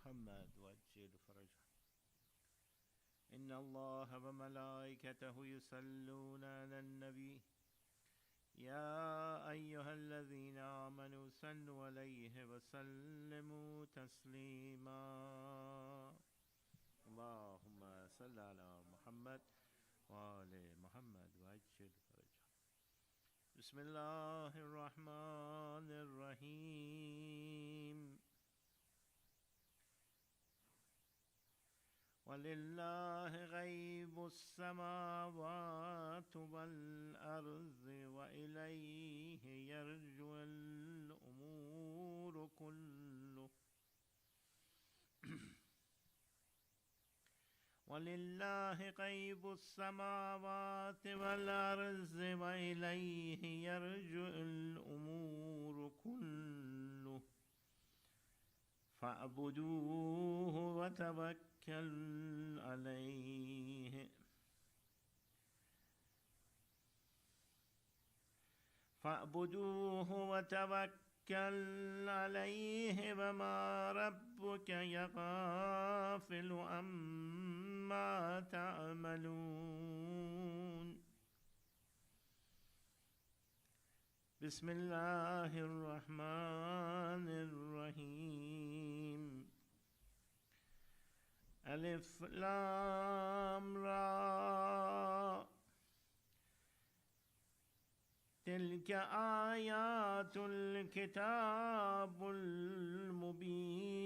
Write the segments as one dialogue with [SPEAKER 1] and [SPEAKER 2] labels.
[SPEAKER 1] محمد وعجل فرجه. إن الله وملائكته يصلون على النبي يا أيها الذين آمنوا صلوا عليه وسلموا تسليما. اللهم صل على محمد وآل محمد وعجل فرجه. بسم الله الرحمن الرحيم. ولله غيب السماوات والأرض وإليه يرجع الأمور كله. ولله غيب السماوات والأرض وإليه يرجع الأمور كله فاعبدوه وتوكل عليه. فاعبدوه وتوكل عليه وما ربك يغافل عما تعملون. بسم الله الرحمن الرحيم. ألف لام را تلك آيات الكتاب المبين.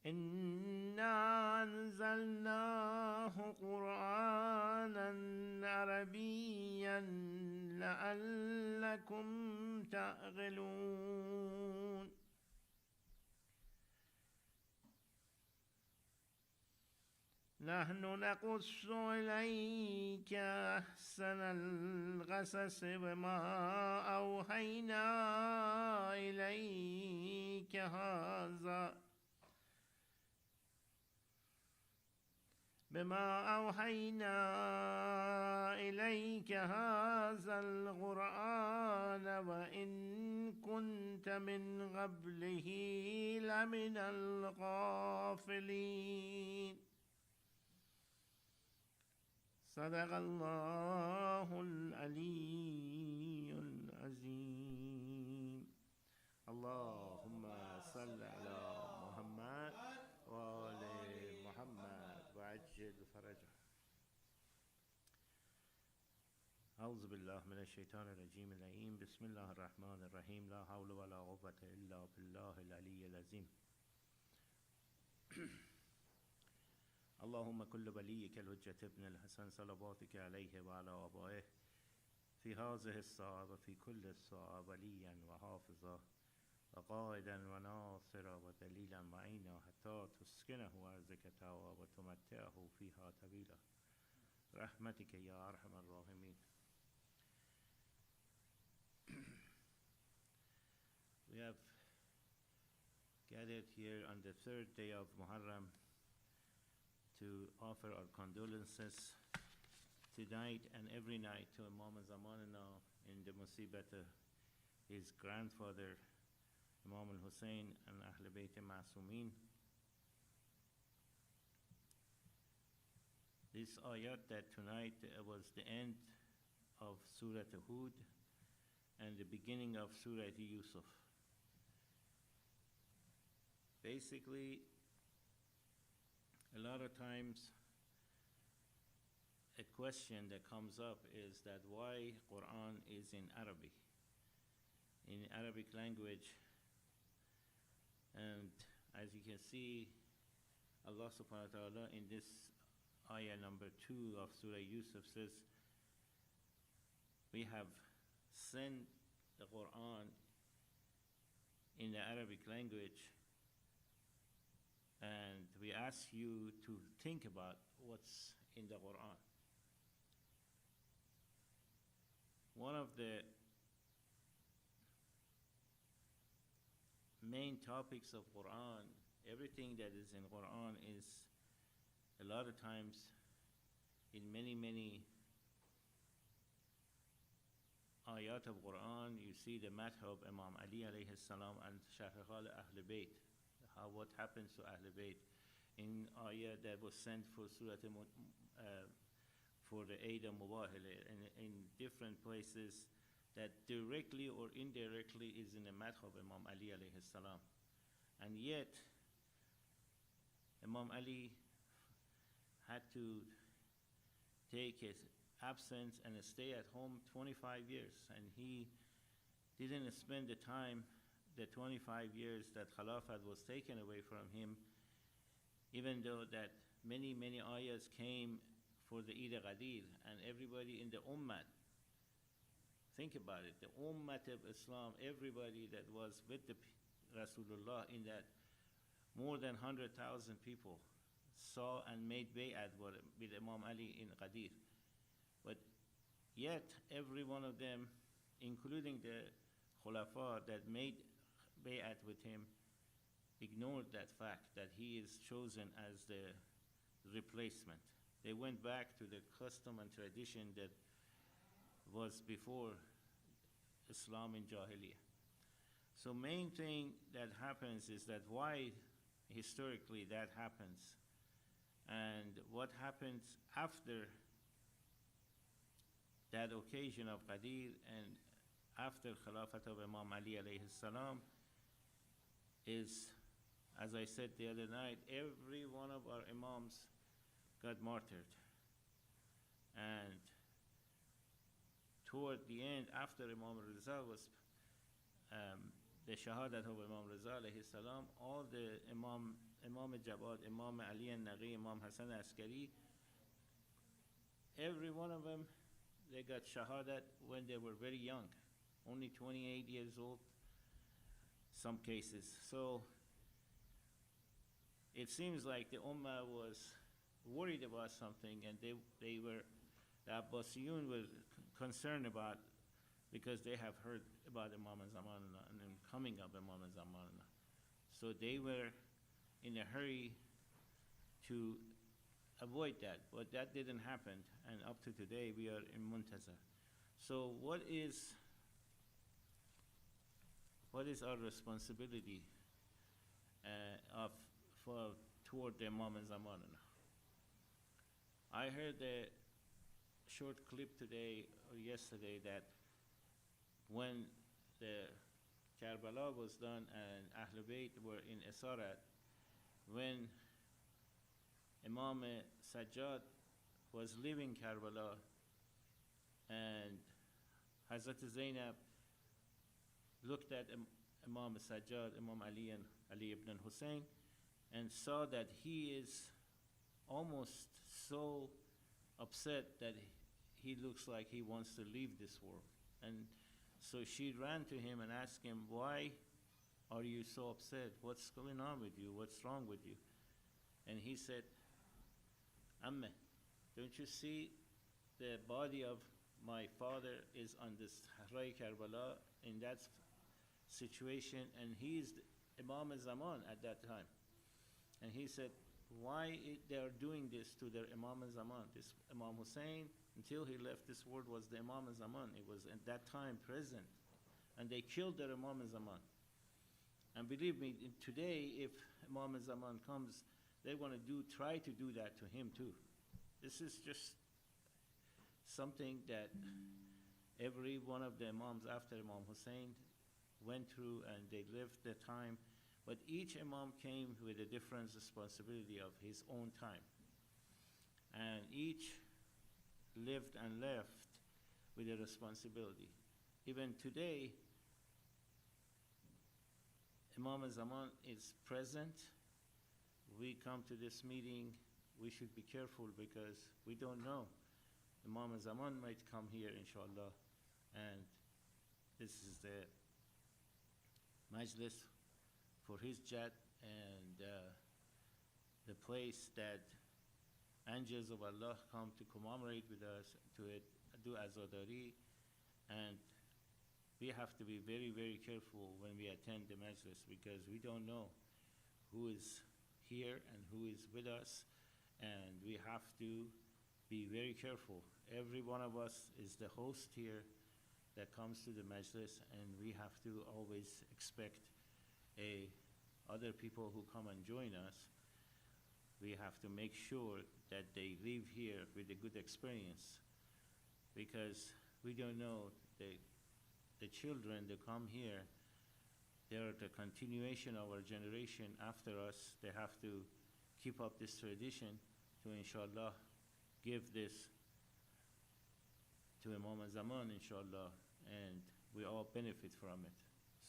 [SPEAKER 1] إنا أنزلناه قرآنا عربيا لعلكم تعقلون. نحن نقص إليك أحسن القصص بما أوحينا إليك هذا القرآن وإن كنت من قبله لمن الغافلين. صدق الله العلي العظيم. اللهم صل على محمد وآل محمد وعجل فرجه. أعوذ بالله من الشيطان الرجيم اللعين. بسم الله الرحمن الرحيم. لا حول ولا قوة إلا بالله العلي العظيم. اللهم كل وليك الحجة ابن الحسن صلواتك عليه وعلى آبائه في هذه الساعة وفي كل الساعة وليا وحافظا وقائدا وناصرا ودليلا معينا حتى تسكنه أرضك طوعا وتمتعه فيها طويلا برحمتك يا أرحم الراحمين. We have gathered here on the third day of Muharram to offer our condolences tonight and every night to Imam Zamanana in the Musibat, his grandfather Imam al-Hussein and Ahl Bayt Ma'sumin. This ayat that tonight was the end of Surah Hud and the beginning of Surah Yusuf. Basically, a lot of times a question that comes up is that why Quran is in Arabic, in Arabic language. And as you can see, Allah subhanahu wa ta'ala in this ayah number 2 of Surah Yusuf says, we have sent the Quran in the Arabic language, and we ask you to think about what's in the Quran. One of the main topics of Quran, everything that is in Quran is a lot of times in many ayat of Quran, you see the madh of Imam Ali alayhi salam and Shahrihal Ahl Bayt, what happens to Ahl Bayt. In ayah that was sent for for the Eid al-Mubahala in different places that directly or indirectly is in the madh of Imam Ali alayhi salam. And yet, Imam Ali had to take his absence and stay at home 25 years. And he didn't spend the time, the 25 years that Khilafat was taken away from him, even though that many ayahs came for the Eid al-Ghadir, and everybody in the Ummah, think about it, the Ummah of Islam, everybody that was with the Rasulullah in that, more than 100,000 people saw and made bay'at with Imam Ali in Ghadir. But yet, every one of them, including the Khulafa that made bay'at with him, ignored that fact that he is chosen as the replacement. They went back to the custom and tradition that was before Islam in Jahiliyyah. So main thing that happens is that why historically that happens, and what happens after that occasion of Ghadir and after Khilafat of Imam Ali alayhi salam is, as I said the other night, every one of our Imams got martyred. And toward the end, after Imam Riza was, the Shahadat of Imam Riza alayhi salam, all the Imam Jawad, Imam Ali al-Naghi, Imam Hassan Askari, every one of them, they got Shahadat when they were very young, only 28 years old, some cases. So it seems like the Ummah was worried about something, and the Abbasiyun were concerned about, because they have heard about Imam Zamanana and the coming of Imam Zamanana. So they were in a hurry to avoid that, but that didn't happen, and up to today we are in Muntazar. So what is our responsibility toward the Imam Zamanana? I heard a short clip today or yesterday that when the Karbala was done and Ahl Bayt were in Esarat, when Imam Sajjad was leaving Karbala, and Hazrat Zainab looked at Imam Sajjad, Imam Ali and Ali ibn Hussein, and saw that he is almost so upset that he looks like he wants to leave this world. And so she ran to him and asked him, why are you so upset? What's going on with you? What's wrong with you? And he said, Amma, don't you see the body of my father is on this Sahra Karbala in that situation, and he's Imam Zaman at that time. And he said, why they are doing this to their Imam Zaman? This Imam Hussein, until he left this world, was the Imam Zaman. It was at that time present. And they killed their Imam Zaman. And believe me, today, if Imam Zaman comes, they want to try to do that to him too. This is just something that every one of the Imams after Imam Hussein went through, and they lived the time. But each Imam came with a different responsibility of his own time. And each lived and left with a responsibility. Even today, Imam Zaman is present. We come to this meeting, we should be careful because we don't know. Imam Zaman might come here, inshallah, and this is the majlis for his jet, and the place that angels of Allah come to commemorate with us, to do azadari, and we have to be very, very careful when we attend the majlis, because we don't know who is here and who is with us, and we have to be very careful. Every one of us is the host here, that comes to the Majlis, and we have to always expect other people who come and join us. We have to make sure that they leave here with a good experience, because we don't know the children that come here, they're the continuation of our generation after us. They have to keep up this tradition to, inshallah, give this to Imam Zaman, inshallah, and we all benefit from it.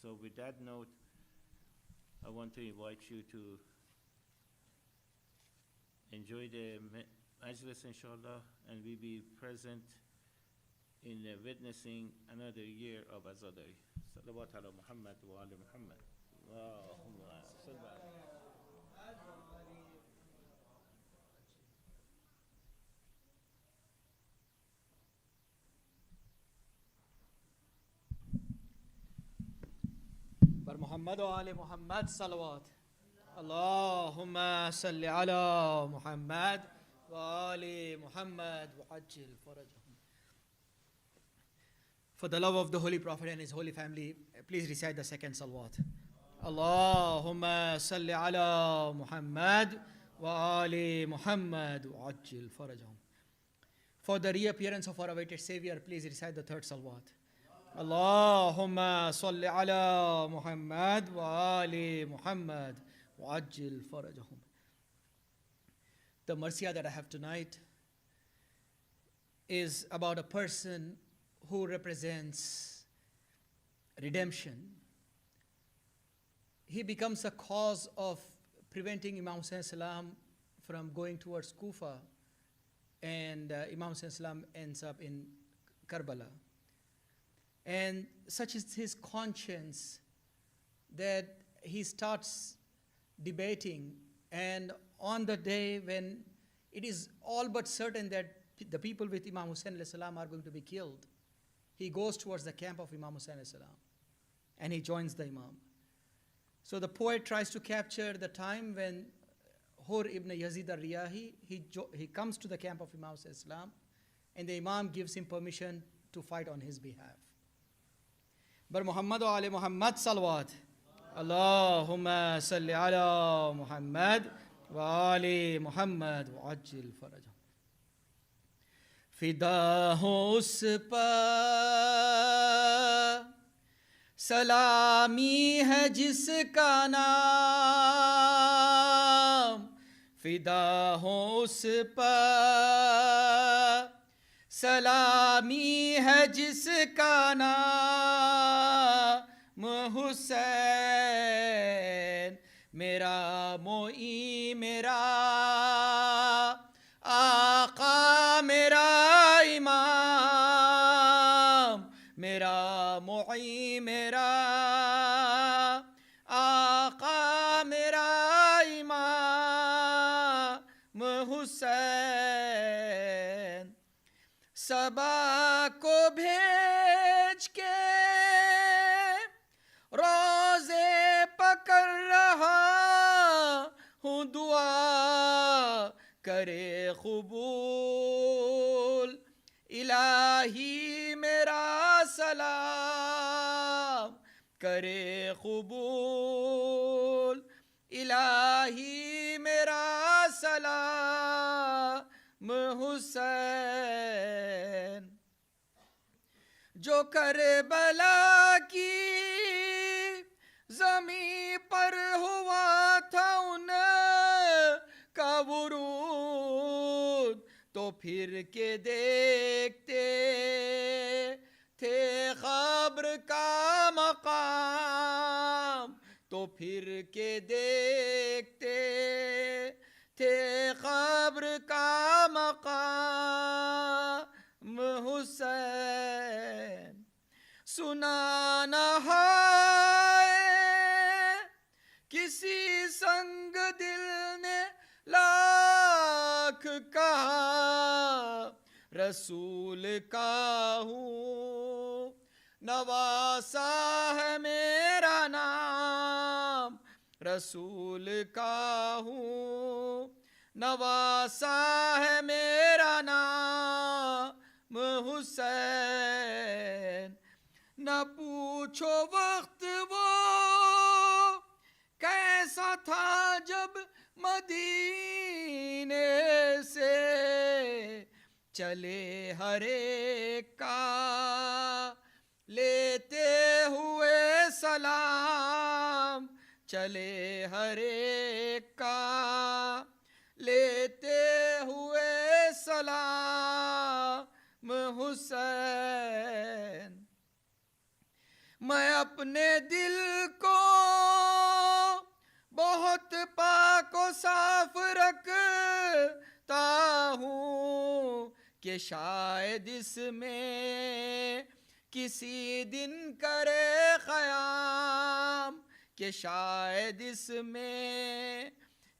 [SPEAKER 1] So with that note, I want to invite you to enjoy the Majlis, inshallah, and we be present in witnessing another year of Az-Zahra. Salawat ala Muhammad wa ala Muhammad. Allahumma salli ala
[SPEAKER 2] Muhammad wa ali Muhammad salawat. Allahumma salli ala Muhammad wa ali Muhammad wa ajil farajahum. For the love of the Holy Prophet and his holy family, please recite the second salawat. Allahumma salli ala Muhammad wa ali Muhammad wa ajil farajahum. For the reappearance of our awaited Savior, please recite the third salawat. Allahumma salli ala Muhammad wa ali Muhammad wa ajil farajahum. The marsiya that I have tonight is about a person who represents redemption. He becomes a cause of preventing Imam Hussain salam from going towards Kufa, and Imam Hussain salam ends up in Karbala. And such is his conscience that he starts debating, and on the day when it is all but certain that the people with Imam Hussain alayhi salam are going to be killed, he goes towards the camp of Imam Hussain alayhi salam and he joins the Imam. So the poet tries to capture the time when Hur ibn Yazid al-Riyahi, he comes to the camp of Imam Hussain alayhi salam, and the Imam gives him permission to fight on his behalf. Bar Muhammad wa ali Muhammad salawat. Allahumma salli ala Muhammad wa ali Muhammad wa ajil farajah. Fida ho us par salami hai jiska naam. Fida ho us par سلامی ہے جس کا نام حسین، میرا معین میرا آقا میرا امام، میرا معین میرا آقا میرا امام حسین، صبا کو بھیج کے روزے پکڑ رہا ہوں، دعا کرے قبول الہی میرا سلام، کرے قبول الہی میرا سلام حسین، جو کربلا کی زمین پر ہوا تھا ان کا ورود، تو پھر کے دیکھتے تھے قبر کا مقام، تو پھر کے دیکھتے تھے قبر کا مقام حسین، سنانا ہے کسی سنگ دل نے لاکھ کہا، رسول کا ہوں نواسا ہے میرا نام، رسول کا ہوں نواسا ہے میرا نام حسین، نہ پوچھو وقت وہ کیسا تھا جب مدینے سے چلے ہر ایک کا لیتے ہوئے سلام، چلے ہر ایک کا لیتے ہوئے سلام حسین۔ میں اپنے دل کو بہت پاک و صاف رکھتا ہوں کہ شاید اس میں کسی دن کرے قیام، کہ شاید اس میں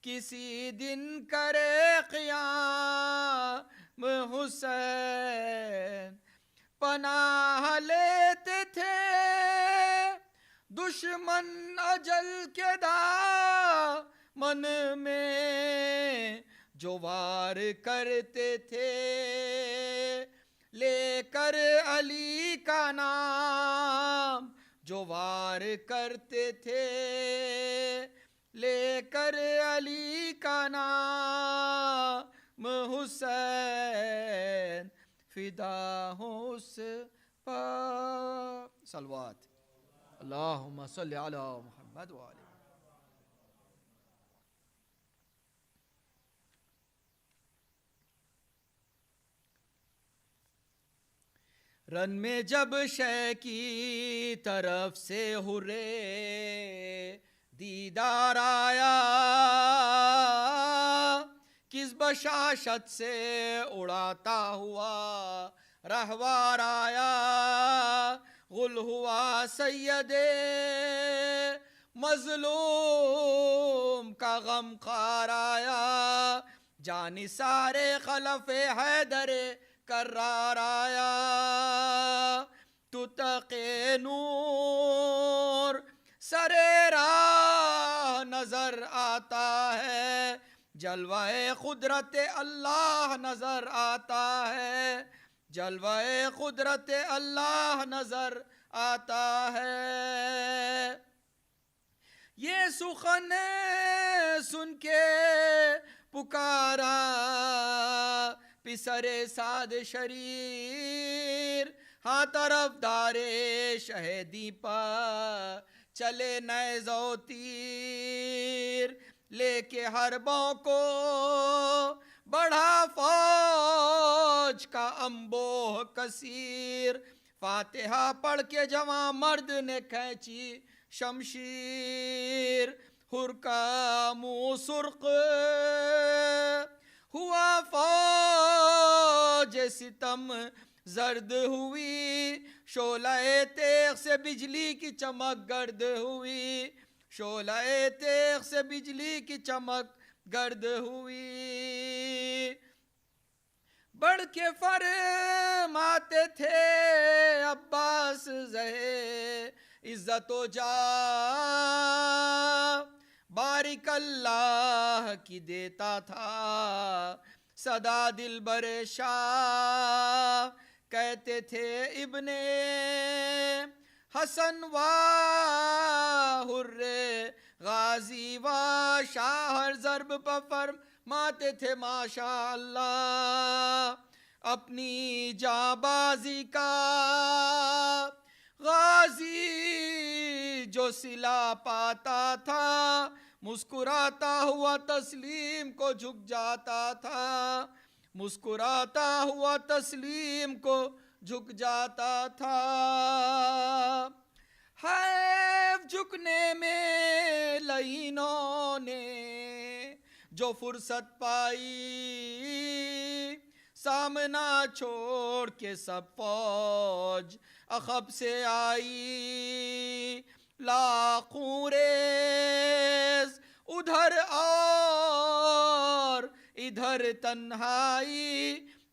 [SPEAKER 2] کسی دن کرے قیام حسین۔ پناہ لیتے تھے دشمن اجل کے دامن میں، جو وار کرتے تھے لے کر علی کا نام، جو وار کرتے تھے لے کر علی کا نام حسین۔ فدا ہوں اس پر صلوات اللہم صلی علی محمد وآلہ۔ رن میں جب شے کی طرف سے ہرے دیدار آیا، کس بشاشت سے اڑاتا ہوا رہوار آیا، غل ہوا سید مظلوم کا غم خار آیا، جانثار خلف حیدر کرار آیا، تو تقی نور سرے راہ نظر آتا ہے، جلوہ قدرت اللہ نظر آتا ہے، جلوہ قدرت اللہ نظر آتا ہے۔ یہ سخن سن کے پکارا پسر سعد شریر، ہاں طرف دارے شہیدی پا چلے نیز و تیر، لے کے حربوں کو بڑھا فوج کا انبوہ کثیر، فاتحہ پڑھ کے جوان مرد نے کھینچی شمشیر، حر کا منہ سرخ ہوا فوج ستم زرد ہوئی، شعلہ تیغ سے بجلی کی چمک گرد ہوئی، شعلہ تیغ سے بجلی کی چمک گرد ہوئی۔ بڑھ کے فرماتے تھے عباس زہے عزت و جاہ، بارک اللہ کی دیتا تھا صدا دلبر شاہ، کہتے تھے ابن حسن و حر غازی و شاہ، ہر ضرب پر فرماتے تھے ماشاء اللہ، اپنی جاں بازی کا غازی جو صلہ پاتا تھا، مسکراتا ہوا تسلیم کو جھک جاتا تھا، مسکراتا ہوا تسلیم کو جھک جاتا تھا۔ حیف جھکنے میں لعینوں نے جو فرصت پائی، سامنا چھوڑ کے سب فوج اخب سے آئی، لاکھوں ریز ادھر اور ادھر تنہائی،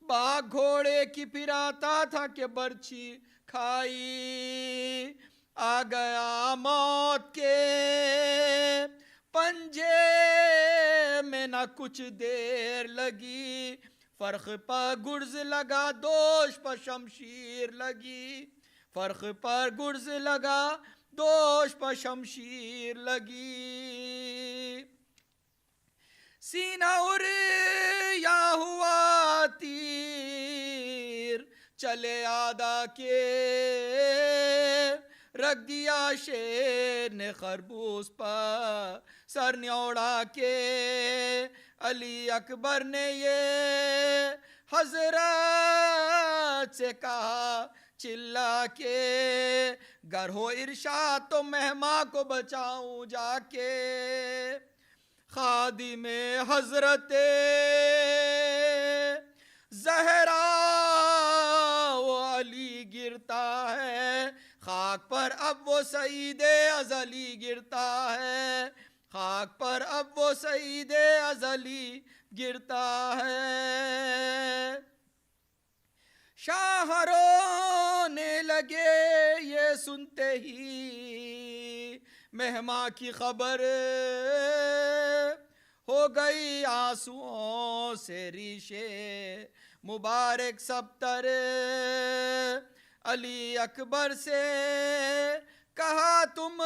[SPEAKER 2] باغ گھوڑے کی پھراتا تھا کہ برچھی کھائی، آ گیا موت کے پنجے میں نہ کچھ دیر لگی، فرق پہ گرز لگا دوش پہ شمشیر لگی، فرق پر گرز لگا دوش پر شمشیر لگی سینہ یا ہوا تیر چلے آدھا کے رکھ دیا شیر نے خربوس پر سر نیوڑا کے علی اکبر نے یہ حضرت سے کہا چلا کے گر ہو ارشاد تو مہماں کو بچاؤں جا کے خادم حضرت زہرا وہ علی گرتا ہے خاک پر اب وہ سعید ازلی گرتا ہے خاک پر اب وہ سعید ازلی گرتا ہے شاہ رونے لگے یہ سنتے ہی مہماں کی خبر ہو گئی آنسوؤں سے ریشے مبارک سب تر علی اکبر سے کہا تم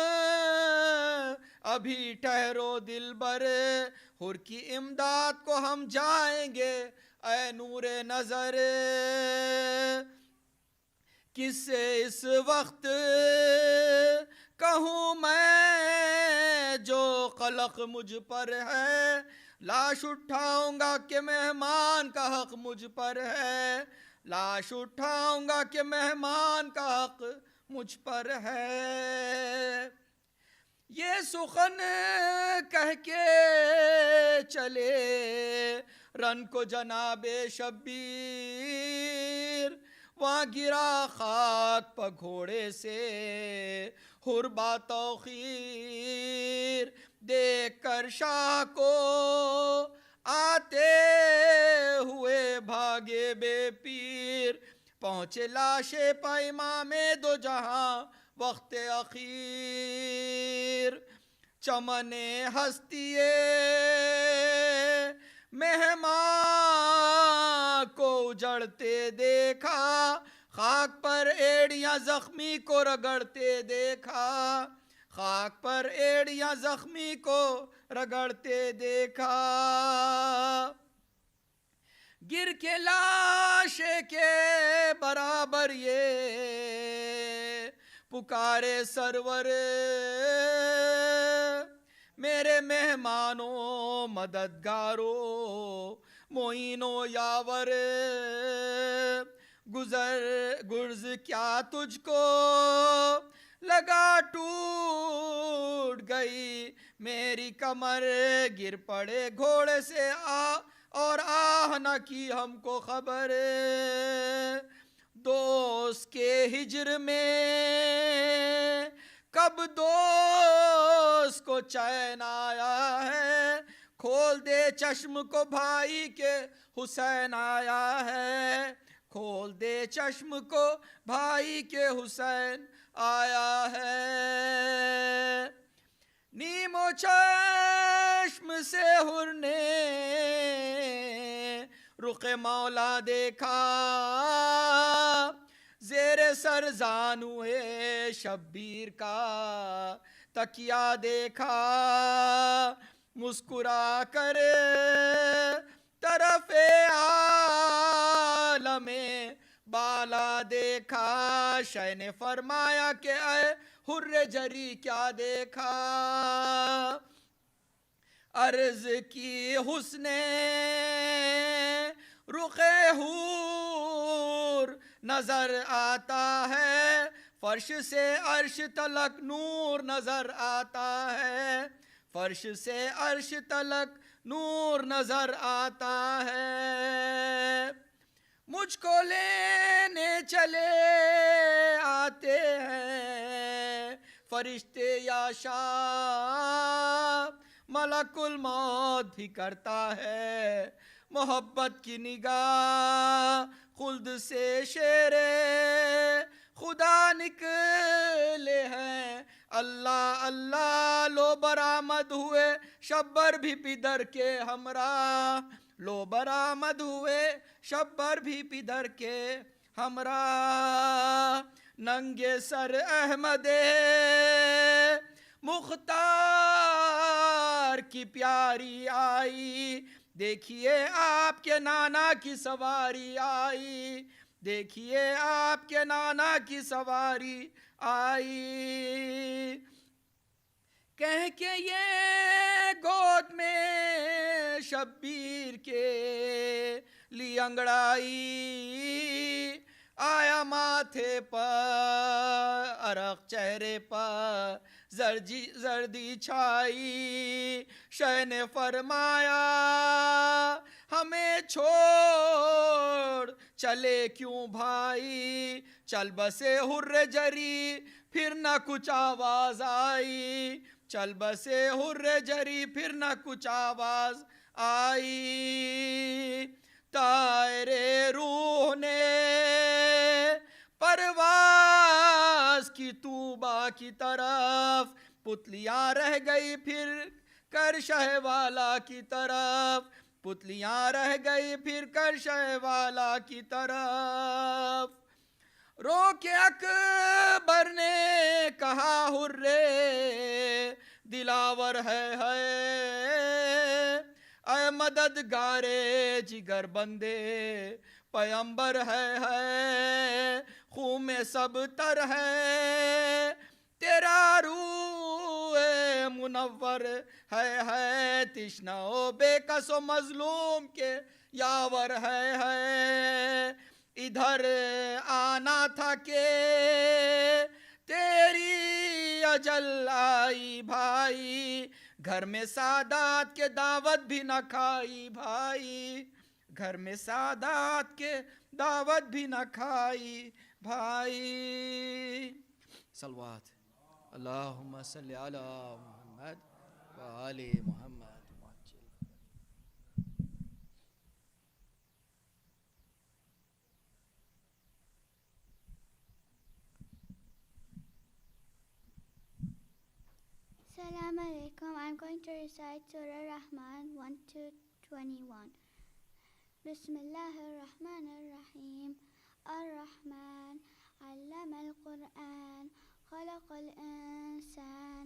[SPEAKER 2] ابھی ٹھہرو دلبر حر کی امداد کو ہم جائیں گے اے نور نظر کس سے اس وقت کہوں میں جو قلق مجھ پر ہے لاش اٹھاؤں گا کہ مہمان کا حق مجھ پر ہے لاش اٹھاؤں گا کہ مہمان کا حق مجھ پر ہے یہ سخن کہہ کے چلے رن کو جناب شبیر وہاں گرا خاک پہ گھوڑے سے حربا توخیر دیکھ کر شاہ کو آتے ہوئے بھاگے بے پیر پہنچے لاشے پہ امام دو جہاں وقت اخیر چمن ہستی مہمان کو اجڑتے دیکھا خاک پر ایڑیاں زخمی کو رگڑتے دیکھا خاک پر ایڑیاں زخمی کو رگڑتے دیکھا گر کے لاشے کے برابر یہ پکارے سرور میرے مہمانوں مددگاروں معینوں یاور گرز کیا تجھ کو لگا ٹوٹ گئی میری کمر گر پڑے گھوڑے سے اور آہ نہ کی ہم کو خبر دوست کے ہجر میں کب دوست کو چین آیا ہے کھول دے چشم کو بھائی کے حسین آیا ہے کھول دے چشم کو بھائی کے حسین آیا ہے نیم و چشم سے حر نے رخ مولا دیکھا زیر سر زانوئے شبیر کا تکیہ دیکھا مسکرا کر طرف عالم بالا دیکھا شہ نے فرمایا کہ اے حر جری کیا دیکھا عرض کی حسن رخ حور نظر آتا ہے فرش سے عرش تلک نور نظر آتا ہے فرش سے عرش تلک نور نظر آتا ہے مجھ کو لینے چلے آتے ہیں فرشتے یا شاہ ملک الموت بھی کرتا ہے محبت کی نگاہ خلد سے شیر خدا نکلے ہیں اللہ اللہ لو برآمد ہوئے شبر بھی پدر کے ہمراہ لو برآمد ہوئے شبر بھی پدر کے ہمراہ ننگے سر احمد مختار کی پیاری آئی، دیکھیے آپ کے نانا کی سواری آئی، دیکھیے آپ کے نانا کی سواری آئی، کہہ کے یہ گود میں شبیر کے لی انگڑائی، آیا ماتھے پر عرق چہرے پر زردی چھائی، شہ نے فرمایا ہمیں چھوڑ چلے کیوں بھائی، چل بسے حر جری پھر نہ کچھ آواز آئی، چل بسے حر جری پھر نہ کچھ آواز آئی، طائر روح نے پرواز کی طوبہ کی طرف، پتلیاں رہ گئی پھر کر شہ والا کی طرف، پتلیاں رہ گئی پھر کر شہ والا کی طرف، رو کے اکبر نے کہا ہرے دلاور ہے اے مددگارے جگر بندے پیمبر ہے خون میں سب تر ہے تیرا روح منور ہے تشنا و بے کس و مظلوم کے یاور ہے ادھر آنا تھا کہ تیری اجل آئی بھائی، گھر میں سادات کے دعوت بھی نہ کھائی بھائی، گھر میں سادات کے دعوت بھی نہ کھائی بھائی۔ صلوات اللہم صلی علی محمد وآل محمد۔
[SPEAKER 3] Assalamu alaikum. I'm going to recite Surah Rahman 1 to 21. Bismillahir Rahmanir Rahim. Ar-Rahman, Allama al-Quran, Khalaqa al-Insan,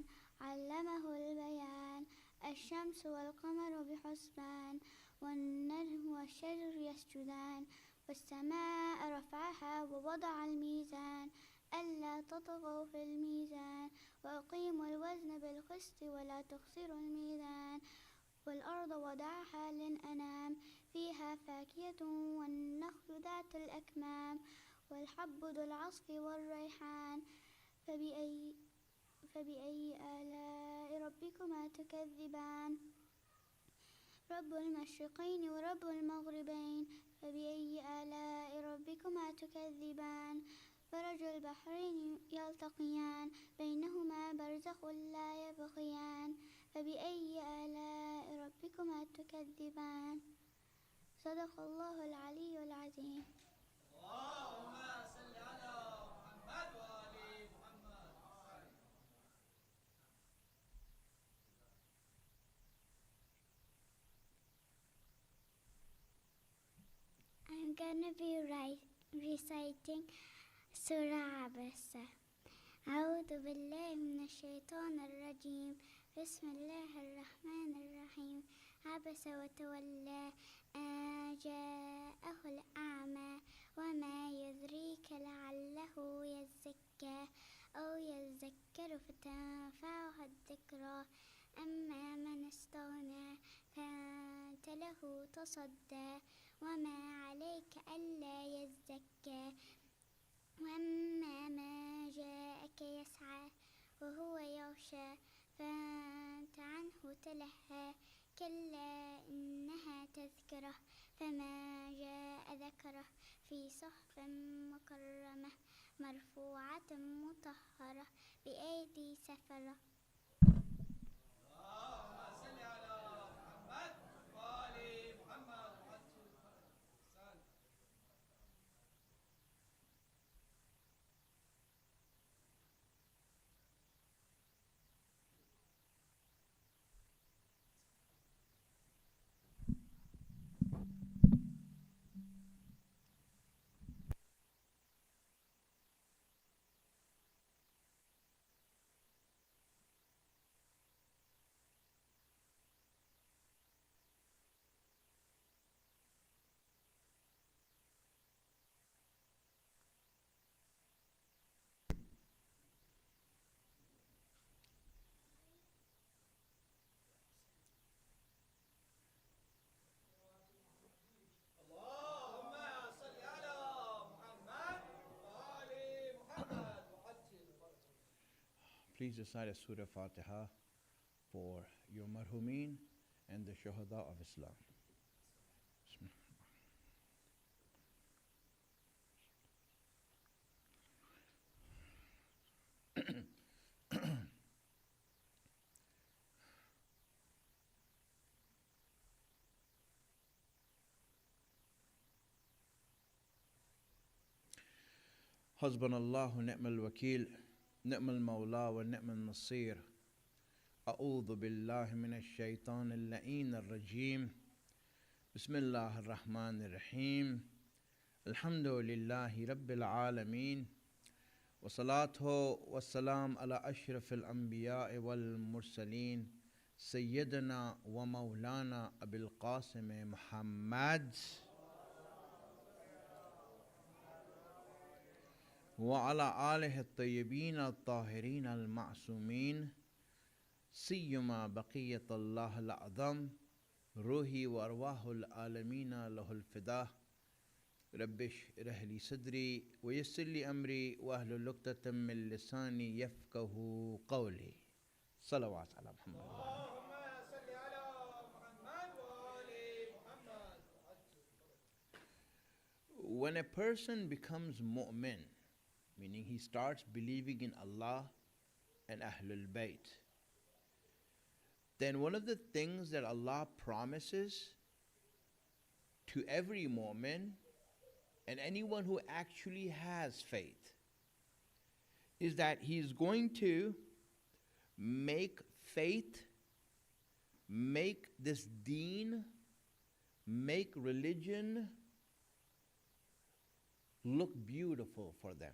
[SPEAKER 3] Allamahu al-Bayan, Ash-Shamsu wal-Qamaru bihusban, Wan-Najmu wash-Shajaru yasjudan, Was-Samaa'a raf'aha wa wada'a al-Mizan, ألا تطغوا في الميزان وأقيموا الوزن بالقسط ولا تخسروا الميزان والأرض وضعها للأنام فيها فاكهة والنخل ذات الأكمام والحب ذو العصف والريحان فبأي آلاء ربكما تكذبان رب المشرقين ورب المغربين فبأي آلاء ربكما تكذبان مرج البحرين يلتقيان بينهما برزخ لا يبغيان فبأي آلاء ربكما تكذبان صدق الله العلي العظيم.
[SPEAKER 2] اللهم صل على محمد وآل محمد.
[SPEAKER 3] I'm gonna be reciting Surah Abasa. أعوذ بالله من الشيطان الرجيم. بسم الله الرحمن الرحيم. عبس وتولى أن جاءه الأعمى وما يدريك لعله يزكى أو يذكر فتنفعه الذكرى أما من استغنى فأنت له تصدى وما عليك ألا يزكى وأما ما جاءك يسعى وهو يغشى فأنت عنه تلهى كلا إنها تذكرة فما جاء ذكره في صحف مكرمة مرفوعة مطهرة بأيدي سفرة.
[SPEAKER 4] please recite a Surah Fatiha for your marhumin and the Shuhada of Islam. حسبنا الله نعم الوكيل نعم المولى ونعم النصير أعوذ بالله من الشيطان اللعين الرجيم بسم الله الرحمن الرحيم الحمد لله رب العالمين والصلاة والسلام على أشرف الأنبياء والمرسلين سيدنا ومولانا أبي القاسم محمد وعلى آله الطيبين الطاهرين المعصومين سيما بقية الله الأعظم روحي وأرواح العالمين له الفداء رب اشرح لي صدري ويسر لي أمري واحلل عقدة من لساني يفقه قولي صلوات على محمد
[SPEAKER 2] اللهم صل على محمد وآل محمد.
[SPEAKER 4] When a person becomes mu'min, meaning he starts believing in Allah and Ahlul Bayt, then one of the things that Allah promises to every mu'min and anyone who actually has faith is that he is going to make faith, make this deen, make religion look beautiful for them.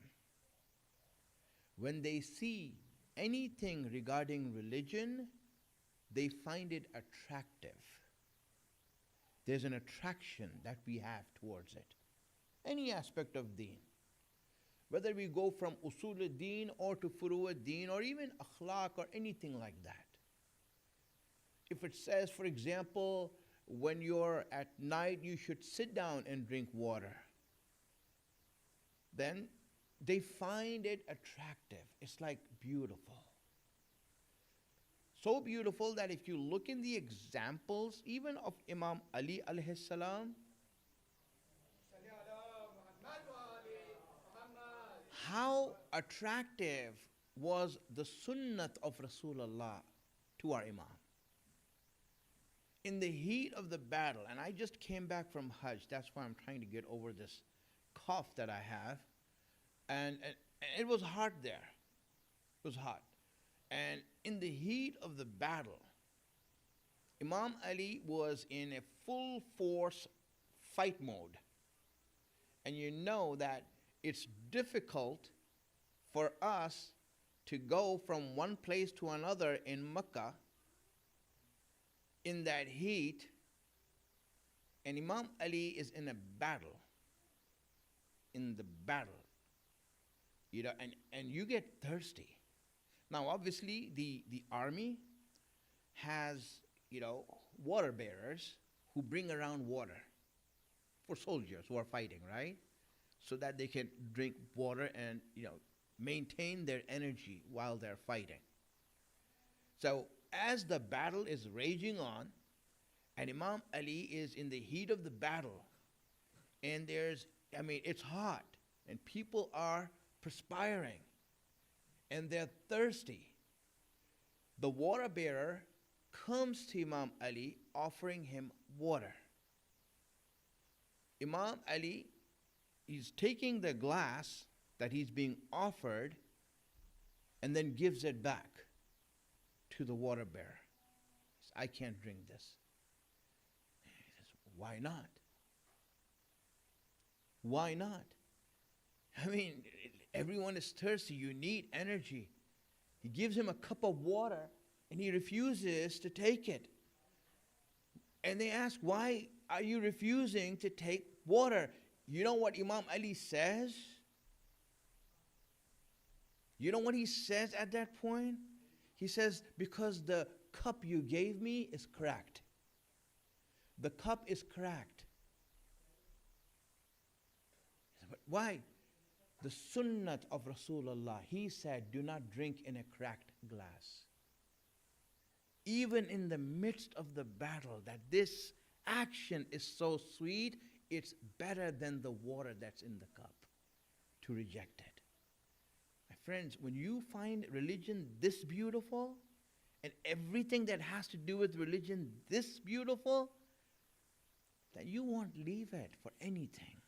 [SPEAKER 4] When they see anything regarding religion, they find it attractive. There's an attraction that we have towards it. Any aspect of deen. Whether we go from usul al-deen or to furu al-deen or even akhlaq or anything like that. If it says, for example, when you're at night you should sit down and drink water, then they find it attractive. It's like beautiful. So beautiful that if you look in the examples, even of Imam Ali alayhi salam, how attractive was the sunnat of Rasulullah to our Imam. In the heat of the battle, and I just came back from Hajj, that's why I'm trying to get over this cough that I have, and it was hot there. It was hot. And in the heat of the battle, Imam Ali was in a full force fight mode. And you know that it's difficult for us to go from one place to another in Mecca in that heat, and Imam Ali is in a battle. In the battle. You know, and you get thirsty. Now, obviously, the army has, you know, water bearers who bring around water for soldiers who are fighting, right? So that they can drink water and, you know, maintain their energy while they're fighting. So, as the battle is raging on, and Imam Ali is in the heat of the battle, and it's hot, and people are perspiring, and they're thirsty. The water bearer comes to Imam Ali offering him water. Imam Ali is taking the glass that he's being offered and then gives it back to the water bearer. He says, I can't drink this. He says, why not? Why not? I mean, everyone is thirsty. You need energy. He gives him a cup of water, and he refuses to take it. And they ask, why are you refusing to take water? You know what Imam Ali says? You know what he says at that point? He says, because the cup you gave me is cracked. The cup is cracked. But why? The sunnat of Rasulullah, he said, do not drink in a cracked glass. Even in the midst of the battle, that this action is so sweet, it's better than the water that's in the cup, to reject it. My friends, when you find religion this beautiful, and everything that has to do with religion this beautiful, then you won't leave it for anything.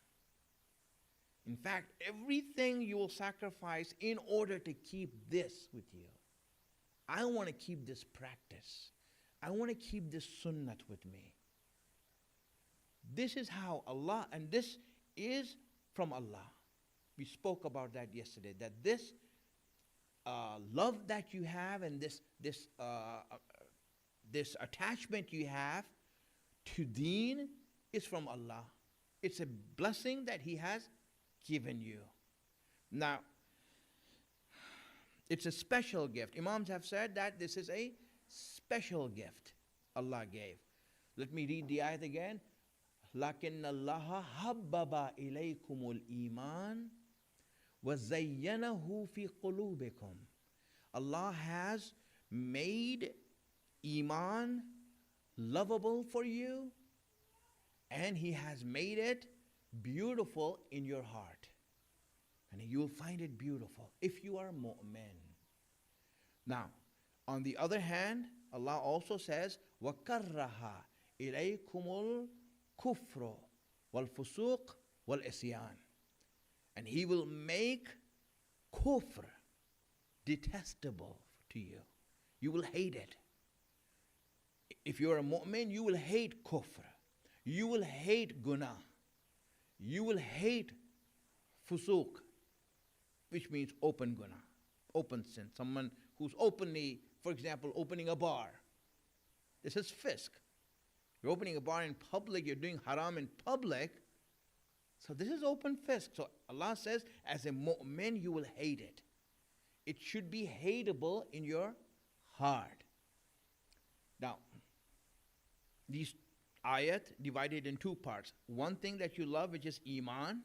[SPEAKER 4] In fact, everything you will sacrifice in order to keep this with you. I want to keep this practice. I want to keep this sunnat with me. This is how Allah, and this is from Allah. We spoke about that yesterday, that this love that you have and this attachment you have to deen is from Allah. It's a blessing that He has given you. Now, it's a special gift. Imams have said that this is a special gift Allah gave. Let me read the ayat again. لَكِنَّ اللَّهَ حَبَّبَ إِلَيْكُمُ الْإِيمَانِ وَزَيَّنَهُ فِي قُلُوبِكُمْ. Allah has made Iman lovable for you, and He has made it beautiful in your heart. And you will find it beautiful if you are mu'min. Now, on the other hand, Allah also says, وَكَرَّهَ إِلَيْكُمُ الْكُفْرُ وَالْفُسُوقُ وَالْإِسْيَانُ. And He will make kufr detestable to you. You will hate it. If you're a mu'min, you will hate kufr. You will hate guna. You will hate fusuq, which means open guna, open sin. Someone who's openly, for example, opening a bar. This is fisk. You're opening a bar in public, you're doing haram in public. So this is open fisk. So Allah says, as a mu'min, you will hate it. It should be hateable in your heart. Now, these ayat divided in two parts. One thing that you love, which is Iman,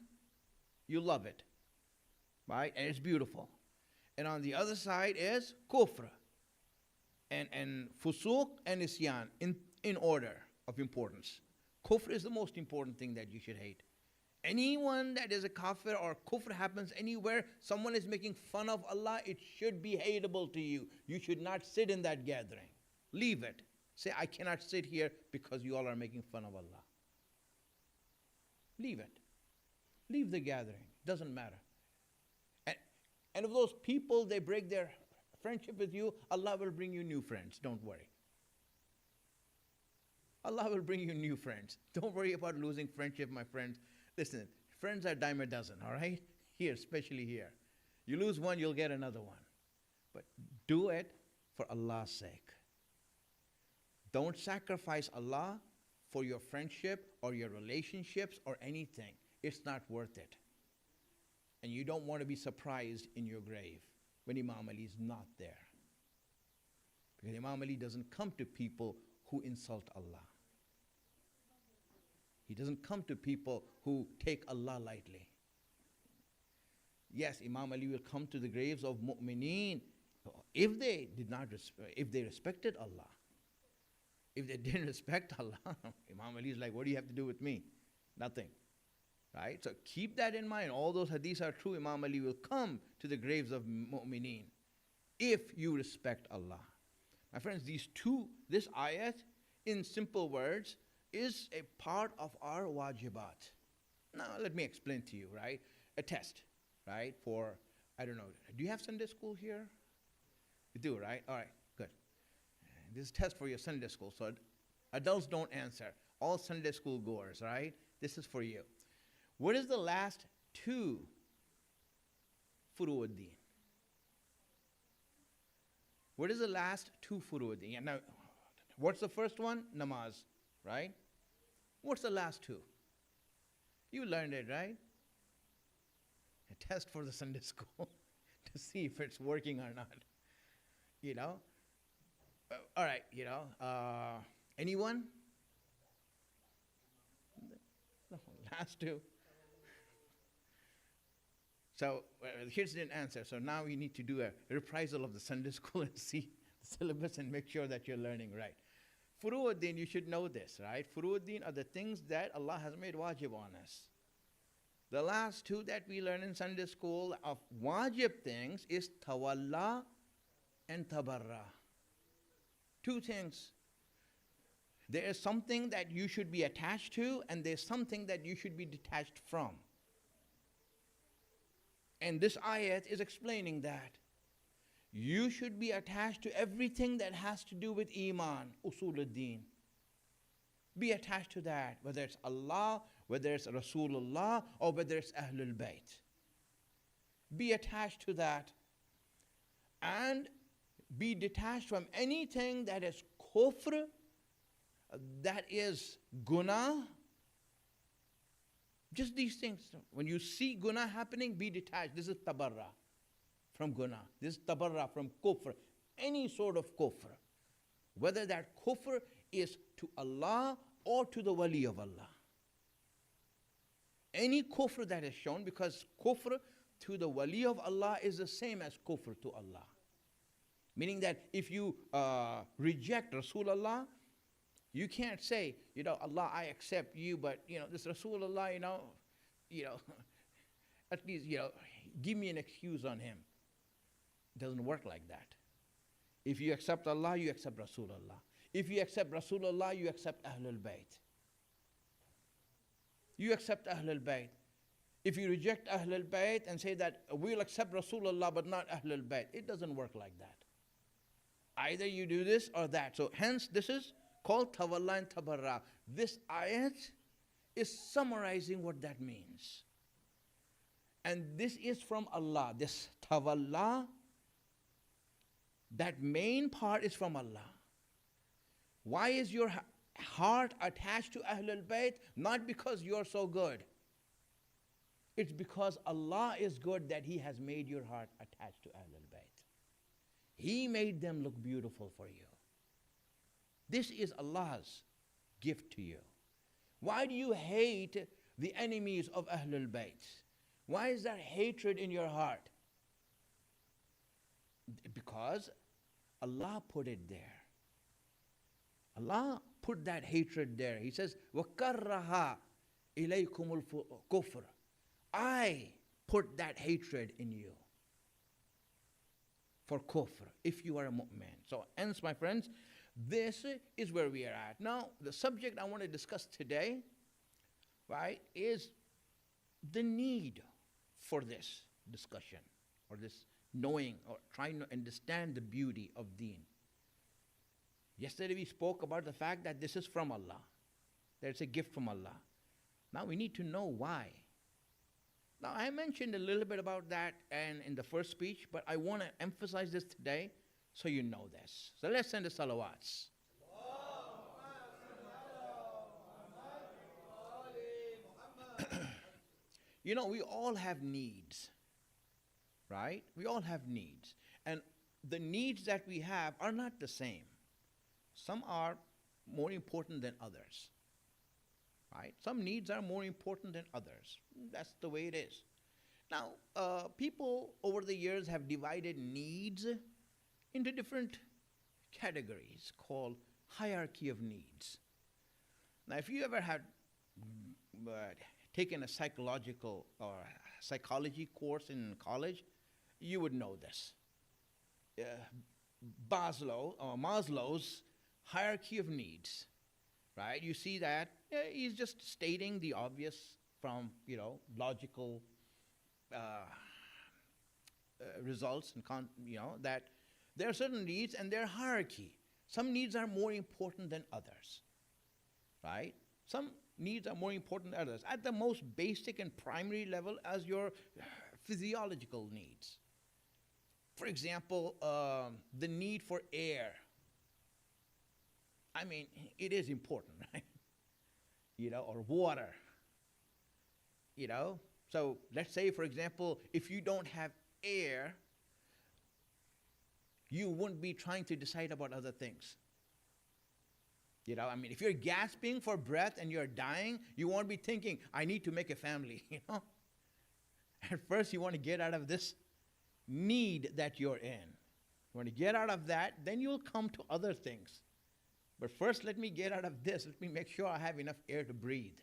[SPEAKER 4] you love it, right? And it's beautiful. And on the other side is kufr and fusuq and isyan in order of importance. Kufr is the most important thing that you should hate. Anyone that is a kafir or kufr happens anywhere, someone is making fun of Allah, it should be hateable to you. You should not sit in that gathering. Leave it. Say, I cannot sit here because you all are making fun of Allah. Leave it. Leave the gathering. Doesn't matter. And if those people, they break their friendship with you, Allah will bring you new friends. Don't worry. Allah will bring you new friends. Don't worry about losing friendship, my friends. Listen, friends are dime a dozen, all right? Here, especially here. You lose one, you'll get another one. But do it for Allah's sake. Don't sacrifice Allah for your friendship or your relationships or anything. It's not worth it. And you don't want to be surprised in your grave when Imam Ali is not there. Because Imam Ali doesn't come to people who insult Allah. He doesn't come to people who take Allah lightly. Yes, Imam Ali will come to the graves of mu'mineen if they did not if they respected Allah. If they didn't respect Allah, Imam Ali is like, what do you have to do with me? Nothing. Right? So keep that in mind. All those hadiths are true. Imam Ali will come to the graves of mu'mineen if you respect Allah. My friends, this ayat, in simple words, is a part of our wajibat. Now, let me explain to you, right? A test, right? For, I don't know, do you have Sunday school here? You do, right? All right, good. This is a test for your Sunday school, so adults don't answer. All Sunday school goers, right? This is for you. What is the last two furu'ud-din? What is the last two furu'ud-din? Now, what's the first one? Namaz, right? What's the last two? You learned it, right? A test for the Sunday school to see if it's working or not. You know? All right, you know. Anyone? No, last two. So the kids didn't answer. So now you need to do a reprisal of the Sunday school and see the syllabus and make sure that you're learning right. Furu'uddin, you should know this, right? Furu'uddin are the things that Allah has made wajib on us. The last two that we learn in Sunday school of wajib things is tawalla and tabarra. Two things. There is something that you should be attached to, and there's something that you should be detached from. And this ayat is explaining that. You should be attached to everything that has to do with Iman, Usuluddin. Be attached to that, whether it's Allah, whether it's Rasulullah, or whether it's Ahlul Bayt. Be attached to that. And be detached from anything that is kufr, that is guna. Just these things. When you see guna happening, be detached. This is tabarra from guna. This is tabarra from kufr. Any sort of kufr. Whether that kufr is to Allah or to the wali of Allah. Any kufr that is shown, because kufr to the wali of Allah is the same as kufr to Allah. Meaning that if you reject Rasulullah, you can't say, Allah, I accept you, but, this Rasulullah, at least, give me an excuse on him. It doesn't work like that. If you accept Allah, you accept Rasulullah. If you accept Rasulullah, you accept Ahlul Bayt. You accept Ahlul Bayt. If you reject Ahlul Bayt and say that we'll accept Rasulullah but not Ahlul Bayt, it doesn't work like that. Either you do this or that. So hence this is called tawalla and tabarra. This ayat is summarizing what that means. And this is from Allah. This tawalla, that main part is from Allah. Why is your heart attached to Ahlul Bayt? Not because you're so good. It's because Allah is good that He has made your heart attached to Ahlul Bayt. He made them look beautiful for you. This is Allah's gift to you. Why do you hate the enemies of Ahlul Bayt? Why is there hatred in your heart? Because Allah put it there. Allah put that hatred there. He says, وَكَرَّهَا إِلَيْكُمُ الْكُفْرِ. I put that hatred in you for kufr, if you are a mu'min. So hence, my friends, this is where we are at. Now, the subject I want to discuss today, right, is the need for this discussion, or this knowing, or trying to understand the beauty of deen. Yesterday we spoke about the fact that this is from Allah, that it's a gift from Allah. Now we need to know why. Now I mentioned a little bit about that and in the first speech, but I want to emphasize this today so you know this. So let's send the salawats. We all have needs, right? We all have needs. And the needs that we have are not the same. Some are more important than others, right? Some needs are more important than others. That's the way it is. Now, people over the years have divided needs into different categories called hierarchy of needs. Now, if you ever had taken a psychological or psychology course in college, you would know this. Maslow's hierarchy of needs, right? You see that he's just stating the obvious from, logical results, and that there are certain needs and their hierarchy. Some needs are more important than others, right? Some needs are more important than others. At the most basic and primary level as your physiological needs. For example, the need for air. I mean, it is important, right? Or water. So let's say, for example, if you don't have air, you wouldn't be trying to decide about other things. If you're gasping for breath and you're dying, you won't be thinking, I need to make a family, At first, you want to get out of this need that you're in. You want to get out of that, then you'll come to other things. But first, let me get out of this. Let me make sure I have enough air to breathe.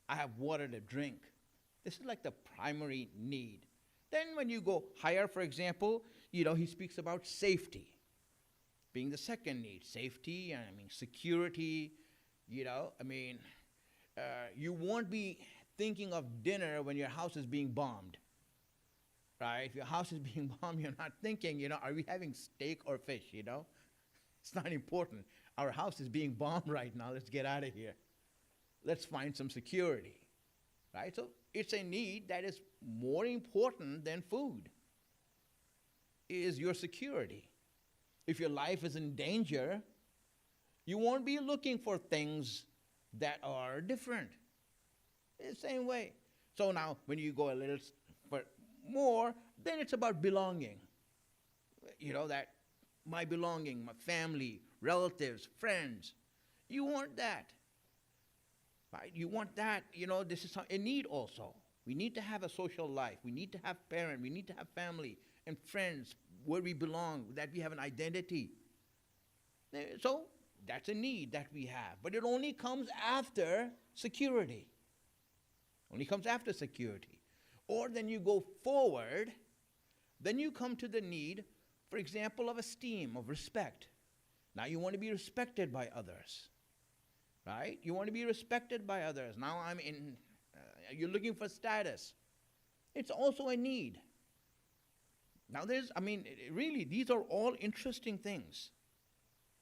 [SPEAKER 4] I have water to drink. This is like the primary need. Then when you go higher, for example, he speaks about safety being the second need. Safety, security, you won't be thinking of dinner when your house is being bombed. Right? If your house is being bombed, you're not thinking, are we having steak or fish, It's not important. Our house is being bombed right now. Let's get out of here. Let's find some security. Right? So it's a need that is more important than food, is your security. If your life is in danger, you won't be looking for things that are different. It's the same way. So now, when you go a little more, then it's about belonging. That my belonging, my family, relatives, friends. You want that. Right? You want that. This is a need also. We need to have a social life. We need to have parents. We need to have family and friends where we belong, that we have an identity. So that's a need that we have. But it only comes after security. Only comes after security. Or then you go forward, then you come to the need, for example, of esteem, of respect. Now you want to be respected by others. Right? You want to be respected by others. Now you're looking for status. It's also a need. Now really, these are all interesting things.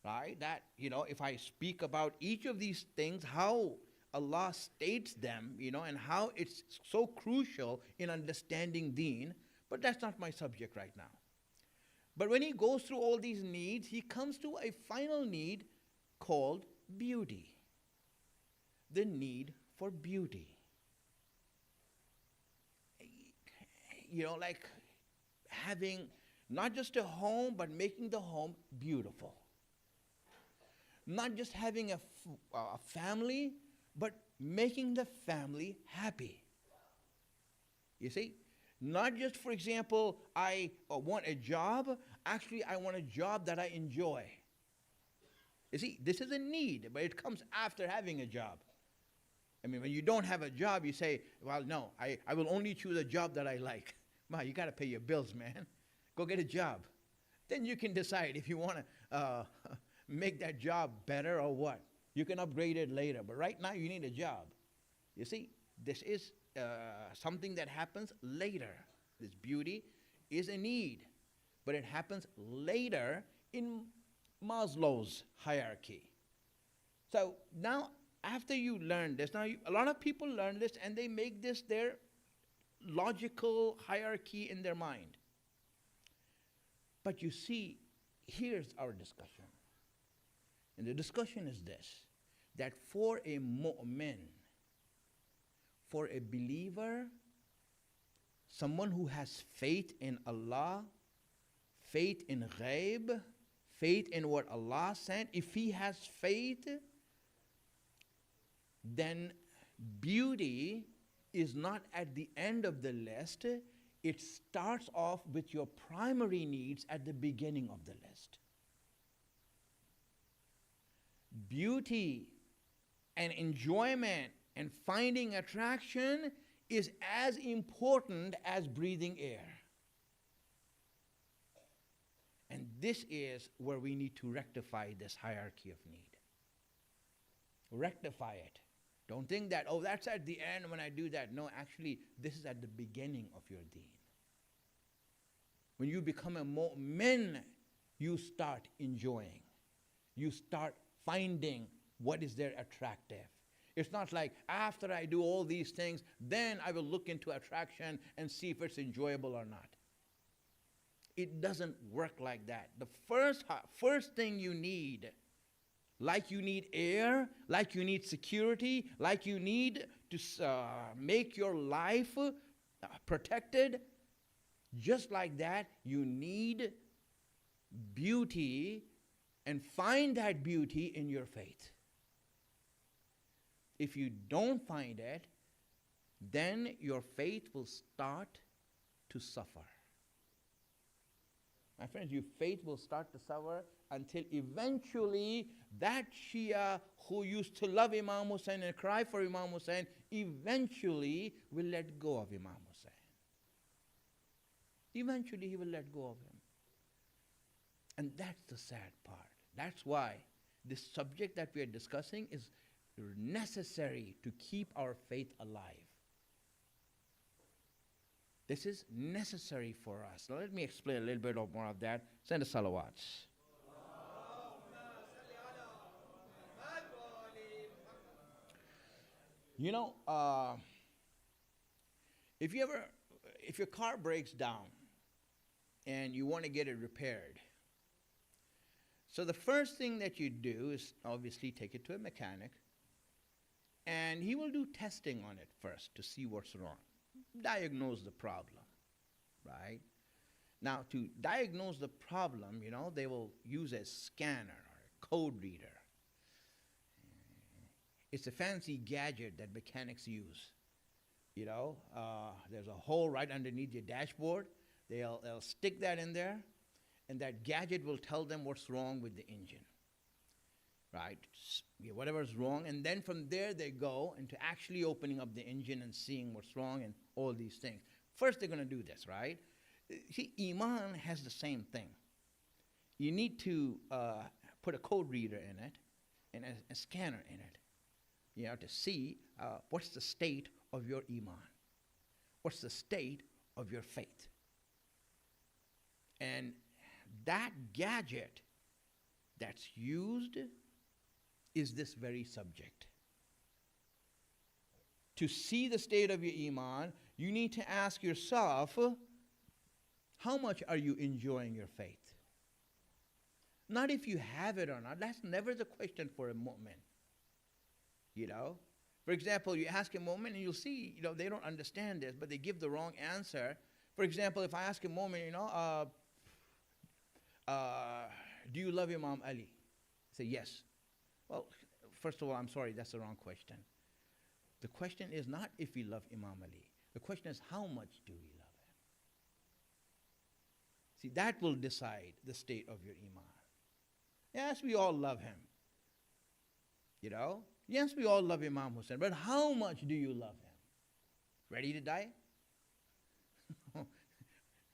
[SPEAKER 4] Right? That, if I speak about each of these things, how Allah states them, and how it's so crucial in understanding deen, but that's not my subject right now. But when he goes through all these needs, he comes to a final need called beauty. The need for beauty. Like having not just a home, but making the home beautiful. Not just having a family, but making the family happy. You see? Not just, for example, I want a job. Actually, I want a job that I enjoy. You see, this is a need, but it comes after having a job. When you don't have a job, you say, well, no, I will only choose a job that I like. You got to pay your bills, man. Go get a job. Then you can decide if you want to make that job better or what. You can upgrade it later, but right now you need a job. You see, this is something that happens later. This beauty is a need, but it happens later in Maslow's hierarchy. So now, after you learn this, a lot of people learn this and they make this their logical hierarchy in their mind. But you see, here's our discussion. And the discussion is this, that for a mu'min, for a believer, someone who has faith in Allah, faith in ghaib, faith in what Allah sent, if he has faith, then beauty is not at the end of the list. It starts off with your primary needs at the beginning of the list. Beauty and enjoyment and finding attraction is as important as breathing air. And this is where we need to rectify this hierarchy of need. Rectify it. Don't think that, that's at the end when I do that. No, actually, this is at the beginning of your deen. When you become a mu'min, you start enjoying. You start finding what is there attractive. It's not like after I do all these things, then I will look into attraction and see if it's enjoyable or not. It doesn't work like that. The first thing you need, like you need air, like you need security, like you need to make your life protected, just like that, you need beauty, and find that beauty in your faith. If you don't find it, then your faith will start to suffer. My friends, your faith will start to suffer until eventually that Shia who used to love Imam Hussein and cry for Imam Hussein eventually will let go of Imam Hussein. Eventually he will let go of him. And that's the sad part. That's why this subject that we are discussing is necessary to keep our faith alive. This is necessary for us. Now let me explain a little bit more of that. Send the salawats. You know, if your car breaks down and you want to get it repaired, so the first thing that you do is obviously take it to a mechanic, and he will do testing on it first to see what's wrong, diagnose the problem, right? Now, to diagnose the problem, you know, they will use a scanner or a code reader. It's a fancy gadget that mechanics use. You know, there's a hole right underneath your dashboard. They'll stick that in there, and that gadget will tell them what's wrong with the engine, right? Whatever's wrong, and then from there they go into actually opening up the engine and seeing what's wrong and all these things. First they're going to do this, right? See, Iman has the same thing. You need to put a code reader in it and a scanner in it, you know, to see what's the state of your Iman, what's the state of your faith. And that gadget that's used is this very subject. To see the state of your Iman, you need to ask yourself, how much are you enjoying your faith? Not if you have it or not. That's never the question for a mu'min. You know? For example, you ask a mu'min and you'll see, you know, they don't understand this, but they give the wrong answer. For example, if I ask a mu'min, you know, do you love Imam Ali? Say, yes. Well, first of all, I'm sorry, that's the wrong question. The question is not if we love Imam Ali. The question is, how much do we love him? See, that will decide the state of your Iman. Yes, we all love him. You know? Yes, we all love Imam Hussein, but how much do you love him? Ready to die?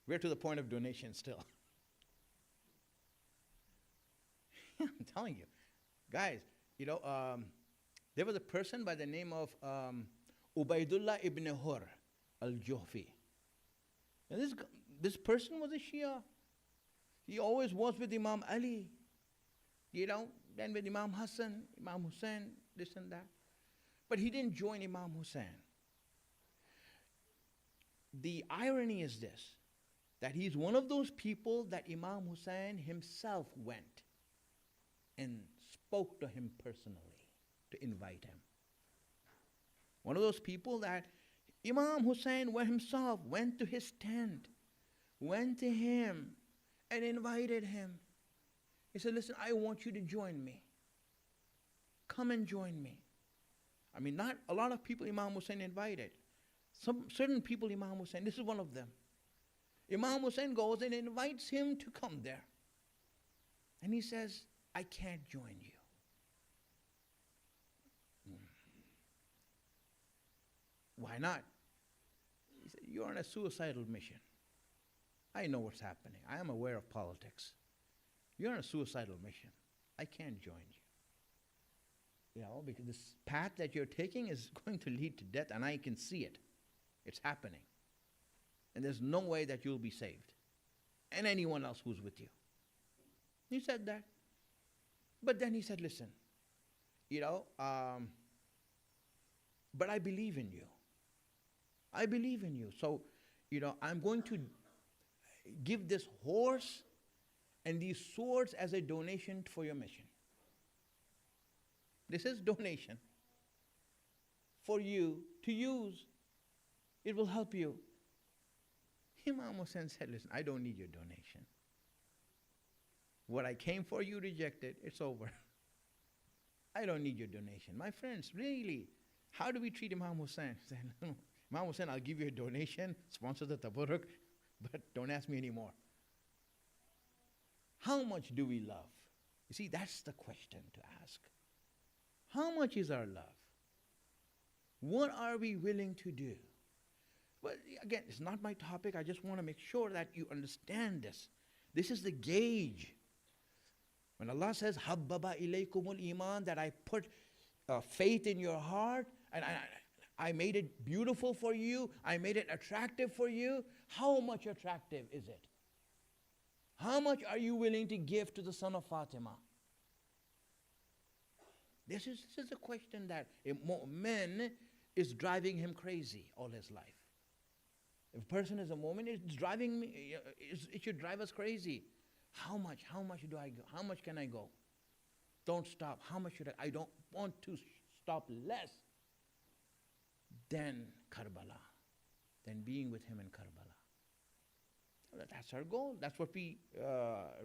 [SPEAKER 4] We're to the point of donation still. I'm telling you. Guys, you know, there was a person by the name of Ubaidullah ibn Hur al-Juhfi. And this person was a Shia. He always was with Imam Ali, you know, then with Imam Hassan, Imam Hussein, this and that. But he didn't join Imam Hussein. The irony is this, that he's one of those people that Imam Hussein himself went and spoke to him personally to invite him. One of those people that Imam Hussein himself went to his tent, went to him and invited him. He said, listen, I want you to join me. Come and join me. I mean, not a lot of people Imam Hussein invited. Some certain people Imam Hussein, this is one of them. Imam Hussein goes and invites him to come there. And he says, I can't join you. Why not? He said, you're on a suicidal mission. I know what's happening. I am aware of politics. You're on a suicidal mission. I can't join you. You know, because this path that you're taking is going to lead to death, and I can see it. It's happening. And there's no way that you'll be saved. And anyone else who's with you. He said that. But then he said, listen, you know, but I believe in you. I believe in you. So, you know, I'm going to give this horse and these swords as a donation for your mission. This is donation for you to use. It will help you. Imam Hussein said, listen, I don't need your donation. What I came for, you rejected. It's over. I don't need your donation. My friends, really, how do we treat Imam Hussein? Imam was saying, I'll give you a donation, sponsor the tabarruk, but don't ask me anymore. How much do we love? You see, that's the question to ask. How much is our love? What are we willing to do? Well, again, it's not my topic. I just want to make sure that you understand this. This is the gauge. When Allah says, Habbaba ilaykumul iman, that I put faith in your heart, and I made it beautiful for you, I made it attractive for you. How much attractive is it? How much are you willing to give to the son of Fatima? This is a question that a mu'min is driving him crazy all his life. If a person is a mu'min, it's driving me, it should drive us crazy. How much do I go? How much can I go? Don't stop. How much should I don't want to stop less than Karbala, than being with him in Karbala. That's our goal. That's what we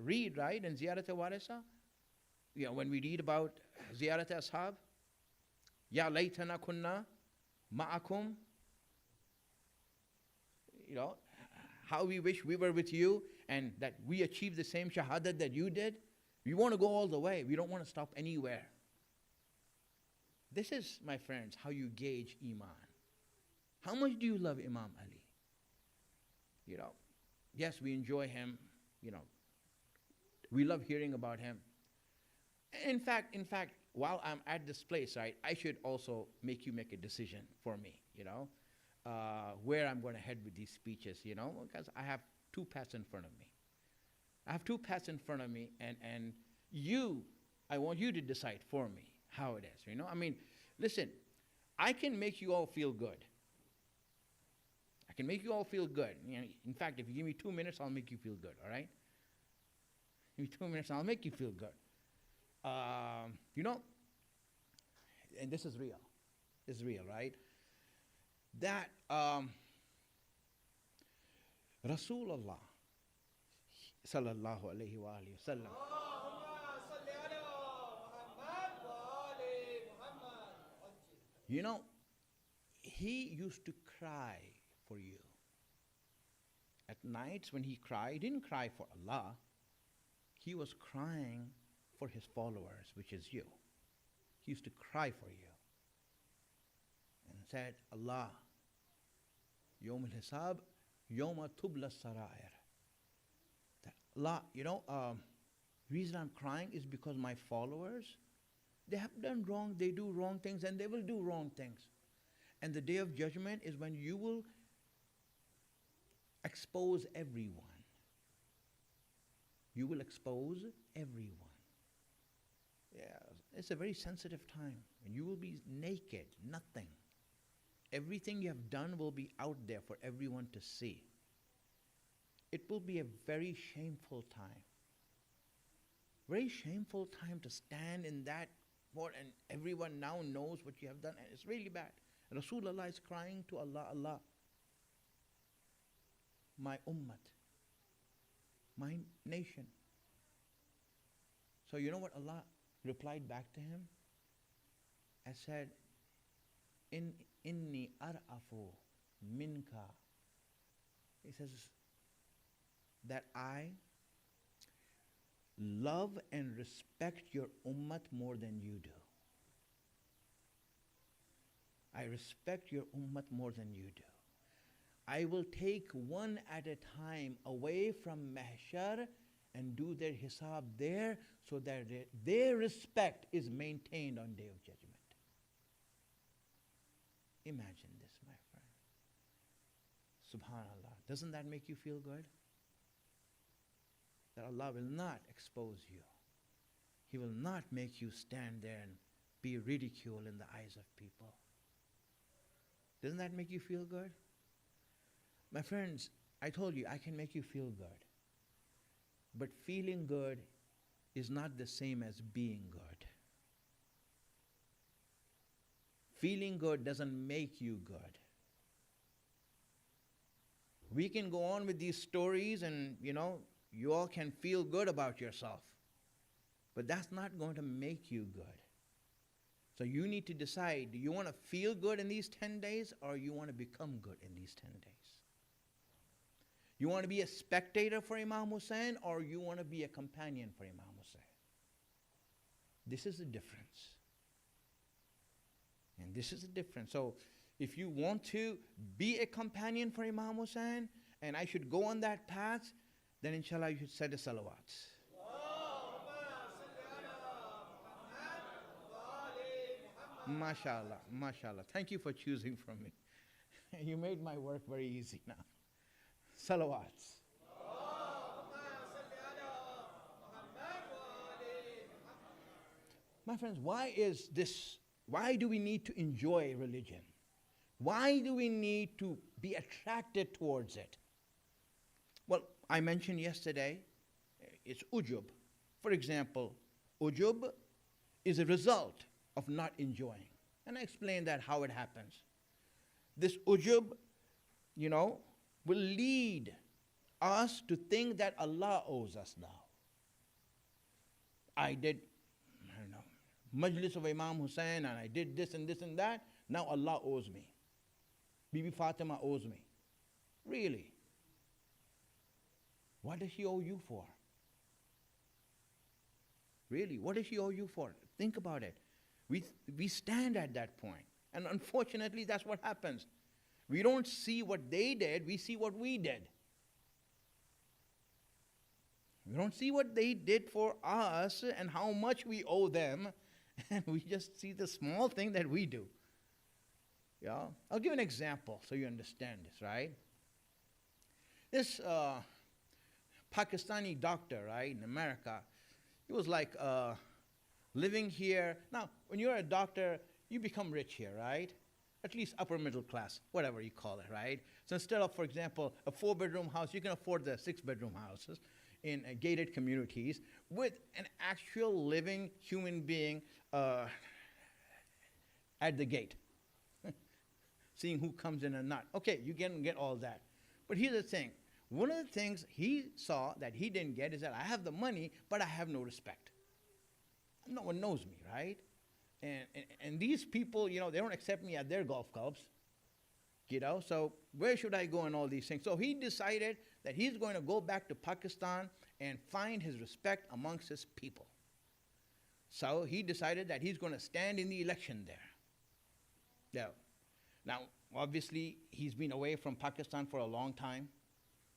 [SPEAKER 4] read, right, in Ziyarat-e-Warisa. You know, when we read about Ziyarat-e-Ashab, Ya laytana kunna ma'akum, you know, how we wish we were with you and that we achieved the same shahadat that you did. We want to go all the way. We don't want to stop anywhere. This is, my friends, how you gauge Iman. How much do you love Imam Ali? You know, yes, we enjoy him. You know, we love hearing about him. In fact, while I'm at this place, right, I should also make you make a decision for me, you know, where I'm going to head with these speeches, you know, because I have two paths in front of me. I have two paths in front of me, and I want you to decide for me how it is, you know. I mean, listen, I can make you all feel good. I can make you all feel good. You know, in fact, if you give me 2 minutes, I'll make you feel good, all right? Give me 2 minutes, I'll make you feel good. You know, and this is real. This is real, right? That Rasulullah sallallahu alayhi wa sallam, you know, he used to cry for you. At nights when he cried, he didn't cry for Allah. He was crying for his followers, which is you. He used to cry for you and said, Allah, Yawm al-Hisab, Yawma tubla sarair. Allah, you know, reason I'm crying is because my followers, they have done wrong, they do wrong things, and they will do wrong things. And the day of judgment is when you will expose everyone. You will expose everyone. Yeah, it's a very sensitive time. And you will be naked, nothing. Everything you have done will be out there for everyone to see. It will be a very shameful time. Very shameful time to stand in that court and everyone now knows what you have done, and it's really bad. Rasulullah is crying to Allah, Allah, my ummat, my nation. So you know what Allah replied back to him? I said, Inni ar'afu minka. He says that I love and respect your ummat more than you do. I respect your ummat more than you do. I will take one at a time away from mahshar and do their hisab there so that their respect is maintained on Day of Judgment. Imagine this, my friend. Subhanallah. Doesn't that make you feel good? That Allah will not expose you. He will not make you stand there and be ridiculed in the eyes of people. Doesn't that make you feel good? My friends, I told you, I can make you feel good. But feeling good is not the same as being good. Feeling good doesn't make you good. We can go on with these stories and, you know, you all can feel good about yourself. But that's not going to make you good. So you need to decide, do you want to feel good in these 10 days or you want to become good in these 10 days? You want to be a spectator for Imam Hussein or you want to be a companion for Imam Hussein? This is the difference. And this is the difference. So if you want to be a companion for Imam Hussein and I should go on that path, then inshallah you should say the salawats. MashaAllah, MashaAllah. Thank you for choosing from me. You made my work very easy now. Salawats. My friends, why do we need to enjoy religion? Why do we need to be attracted towards it? Well, I mentioned yesterday, it's ujub. For example, ujub is a result of not enjoying. And I explained that how it happens. This ujub, will lead us to think that Allah owes us now. I don't know, Majlis of Imam Hussein and I did this and this and that. Now Allah owes me. Bibi Fatima owes me. Really? What does she owe you for? Really, what does she owe you for? Think about it. We stand at that point. And unfortunately, that's what happens. We don't see what they did, we see what we did. We don't see what they did for us and how much we owe them, and we just see the small thing that we do. Yeah? I'll give an example so you understand this, right? This Pakistani doctor, right, in America, he was like living here. Now, when you're a doctor, you become rich here, right? At least upper middle class, whatever you call it, right? So instead of, for example, a 4-bedroom house, you can afford the 6-bedroom houses in gated communities with an actual living human being at the gate, seeing who comes in and not. Okay, you can get all that. But here's the thing. One of the things he saw that he didn't get is that I have the money, but I have no respect. No one knows me, right? And these people, they don't accept me at their golf clubs, so where should I go and all these things? So he decided that he's going to go back to Pakistan and find his respect amongst his people. So he decided that he's going to stand in the election there. Now, obviously, he's been away from Pakistan for a long time.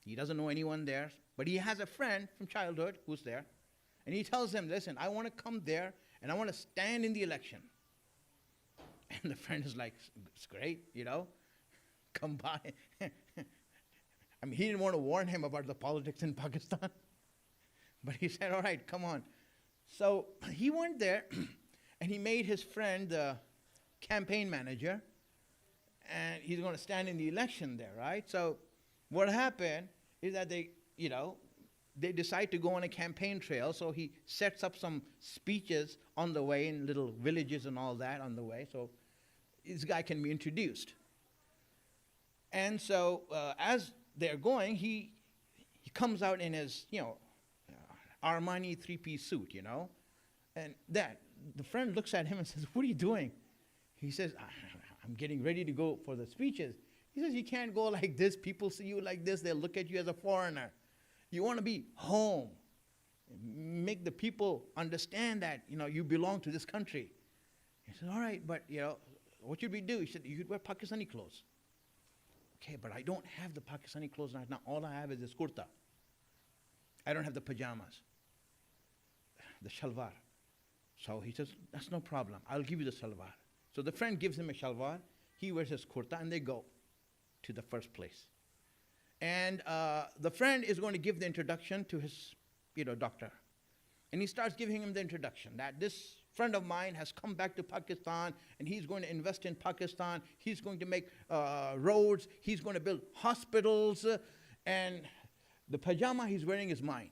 [SPEAKER 4] He doesn't know anyone there, but he has a friend from childhood who's there. And he tells him, listen, I want to come there and I want to stand in the election. And the friend is like, it's great, come by. I mean, he didn't want to warn him about the politics in Pakistan. But he said, all right, come on. So he went there and he made his friend the campaign manager. And he's going to stand in the election there, right? So what happened is that they decide to go on a campaign trail, so he sets up some speeches on the way in little villages and all that on the way, so this guy can be introduced. And so as they're going, he comes out in his, Armani 3-piece suit, and the friend looks at him and says, what are you doing? He says, I'm getting ready to go for the speeches. He says, you can't go like this. People see you like this. They'll look at you as a foreigner. You want to be home. Make the people understand that, you belong to this country. He said, all right, but, what should we do? He said, you should wear Pakistani clothes. Okay, but I don't have the Pakistani clothes right now. All I have is this kurta. I don't have the pajamas, the shalwar. So he says, that's no problem. I'll give you the shalwar. So the friend gives him a shalwar. He wears his kurta, and they go to the first place. And the friend is going to give the introduction to his, doctor. And he starts giving him the introduction that this friend of mine has come back to Pakistan and he's going to invest in Pakistan. He's going to make roads. He's going to build hospitals. And the pajama he's wearing is mine.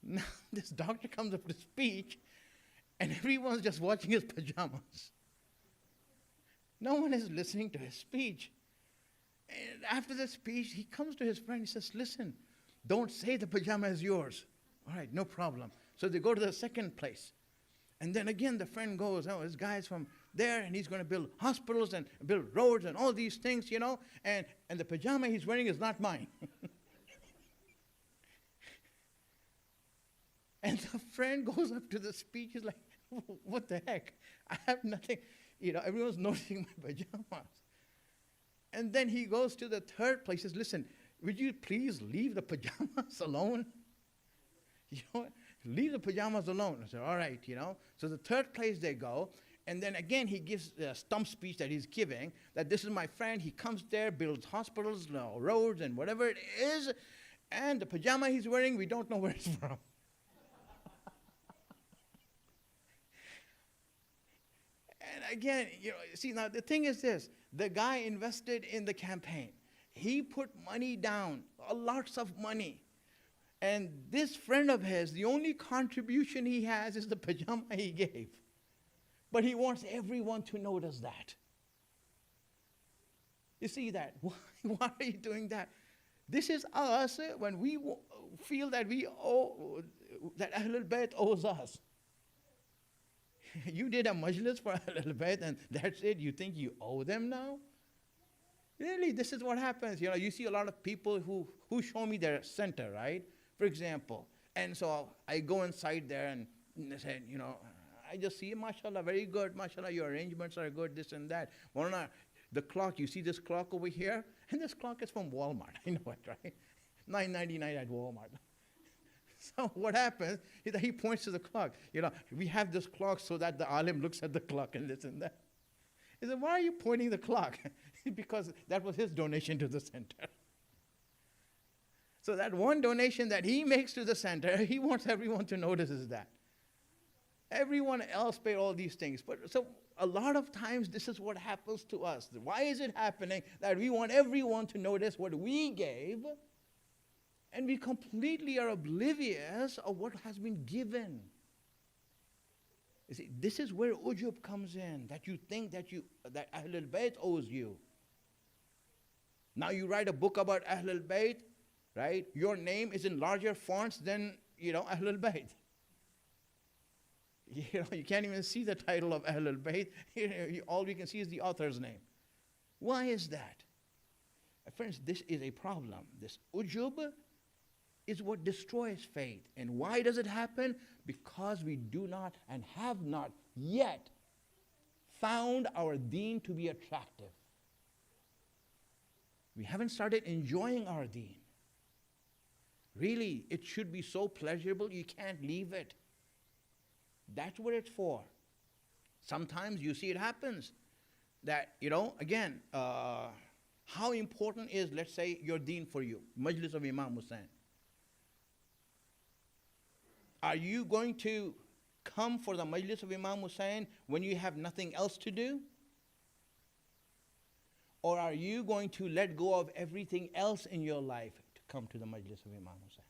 [SPEAKER 4] Now this doctor comes up with a speech and everyone's just watching his pajamas. No one is listening to his speech. And after the speech, he comes to his friend. He says, listen, don't say the pajama is yours. All right, no problem. So they go to the second place. And then again, the friend goes, oh, this guy's from there, and he's going to build hospitals and build roads and all these things, you know, and the pajama he's wearing is not mine. And the friend goes up to the speech, he's like, what the heck? I have nothing. You know, everyone's noticing my pajamas. And then he goes to the third place, says, listen, would you please leave the pajamas alone? You know, leave the pajamas alone. I said, all right, you know. So the third place they go, and then again he gives a stump speech that he's giving, that this is my friend, he comes there, builds hospitals, roads, and whatever it is, and the pajama he's wearing, we don't know where it's from. And again, you know, see, now the thing is this, the guy invested in the campaign. He put money down, lots of money. And this friend of his, the only contribution he has is the pajama he gave. But he wants everyone to notice that. You see that? Why are you doing that? This is us when we feel that we owe, that Ahlul Bayt owes us. You did a majlis for Ahlul Bayt and that's it. You think you owe them now? Really, this is what happens. You know, you see a lot of people who show me their center, right? For example. And so I go inside there and they say, you know, I just see, mashallah, very good. Mashallah, your arrangements are good, this and that. Maulana, the clock, you see this clock over here? And this clock is from Walmart. I know it, right? $9.99 at Walmart. So what happens is that he points to the clock. You know, we have this clock so that the alim looks at the clock and this and that. He said, why are you pointing the clock? Because that was his donation to the center. So that one donation that he makes to the center, he wants everyone to notice is that. Everyone else paid all these things. But so a lot of times this is what happens to us. Why is it happening that we want everyone to notice what we gave, and we completely are oblivious of what has been given? You see, this is where ujub comes in, that you think that Ahlul Bayt owes you. Now you write a book about Ahlul Bayt, right? Your name is in larger fonts than, you know, Ahlul Bayt. You know, you can't even see the title of Ahlul Bayt. All we can see is the author's name. Why is that? Friends, this is a problem. This ujub is what destroys faith. And why does it happen? Because we do not and have not yet found our deen to be attractive. We haven't started enjoying our deen. Really, it should be so pleasurable you can't leave it. That's what it's for. Sometimes you see it happens that, you know, again, how important is, let's say, your deen for you, Majlis of Imam Hussain? Are you going to come for the Majlis of Imam Hussain when you have nothing else to do? Or are you going to let go of everything else in your life to come to the Majlis of Imam Hussain?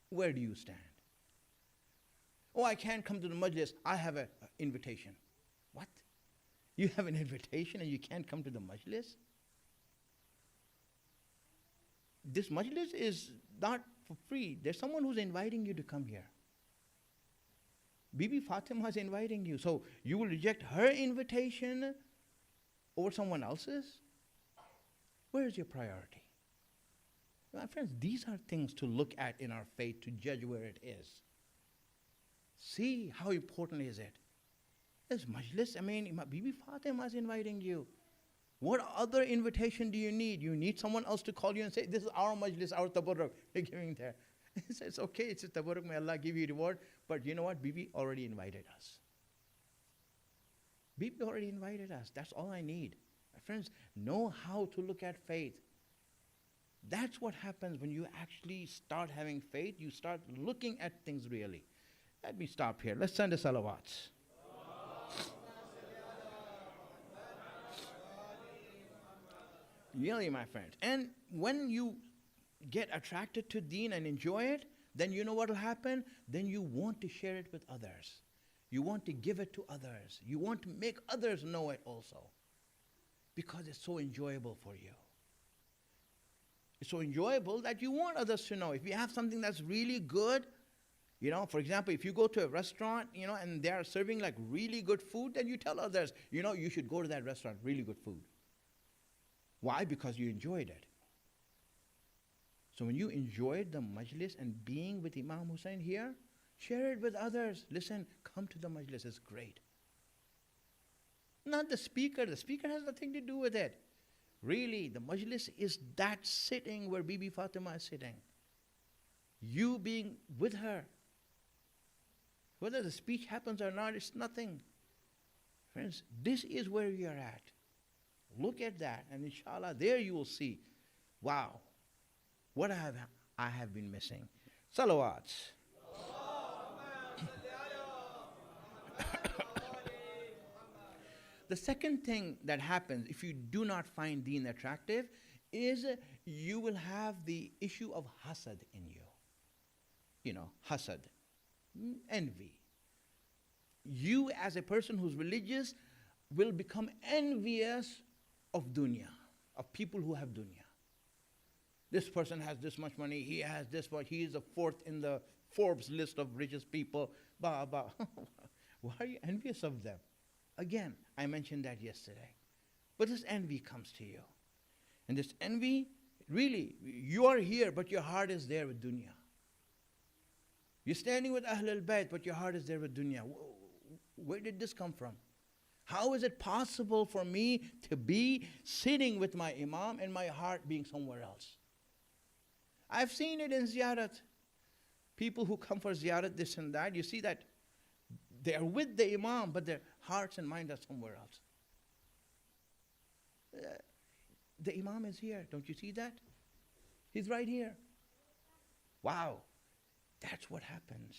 [SPEAKER 4] Where do you stand? Oh, I can't come to the Majlis. I have an invitation. What? You have an invitation and you can't come to the Majlis? This Majlis is not for free. There's someone who's inviting you to come here. Bibi Fatima is inviting you. So you will reject her invitation over someone else's? Where is your priority? My friends, these are things to look at in our faith to judge where it is. See how important is it? This majlis, I mean, Bibi Fatima is inviting you. What other invitation do you need? You need someone else to call you and say, this is our majlis, our tabarruk, you're giving there. It's okay, it's a tabarruk, may Allah give you reward. But you know what? Bibi already invited us. Bibi already invited us. That's all I need. My friends, know how to look at faith. That's what happens when you actually start having faith. You start looking at things really. Let me stop here. Let's send the salawats. Really, my friends. And when you get attracted to deen and enjoy it, then you know what will happen? Then you want to share it with others. You want to give it to others. You want to make others know it also. Because it's so enjoyable for you. It's so enjoyable that you want others to know. If you have something that's really good, You know, for example, if you go to a restaurant, you know, and they are serving like really good food, then you tell others, you know, you should go to that restaurant, really good food. Why? Because you enjoyed it. So when you enjoyed the majlis and being with Imam Hussein here, share it with others. Listen, come to the majlis, it's great. Not the speaker has nothing to do with it. Really, the majlis is that sitting where Bibi Fatima is sitting. You being with her. Whether the speech happens or not, it's nothing. Friends, this is where we are at. Look at that, and inshallah, there you will see, wow, what I have been missing. Salawats. The second thing that happens if you do not find deen attractive is you will have the issue of hasad in you. You know, hasad, envy. You as a person who's religious will become envious of dunya, of people who have dunya. This person has this much money, he has this much, he is the fourth in the Forbes list of richest people. Bah, bah. Why are you envious of them? Again, I mentioned that yesterday. But this envy comes to you. And this envy, really, you are here, but your heart is there with dunya. You're standing with Ahlul Bayt, but your heart is there with dunya. Where did this come from? How is it possible for me to be sitting with my Imam and my heart being somewhere else? I've seen it in ziyarat. People who come for ziyarat, this and that, you see that they are with the Imam, but their hearts and minds are somewhere else. The Imam is here. Don't you see that? He's right here. Wow. That's what happens.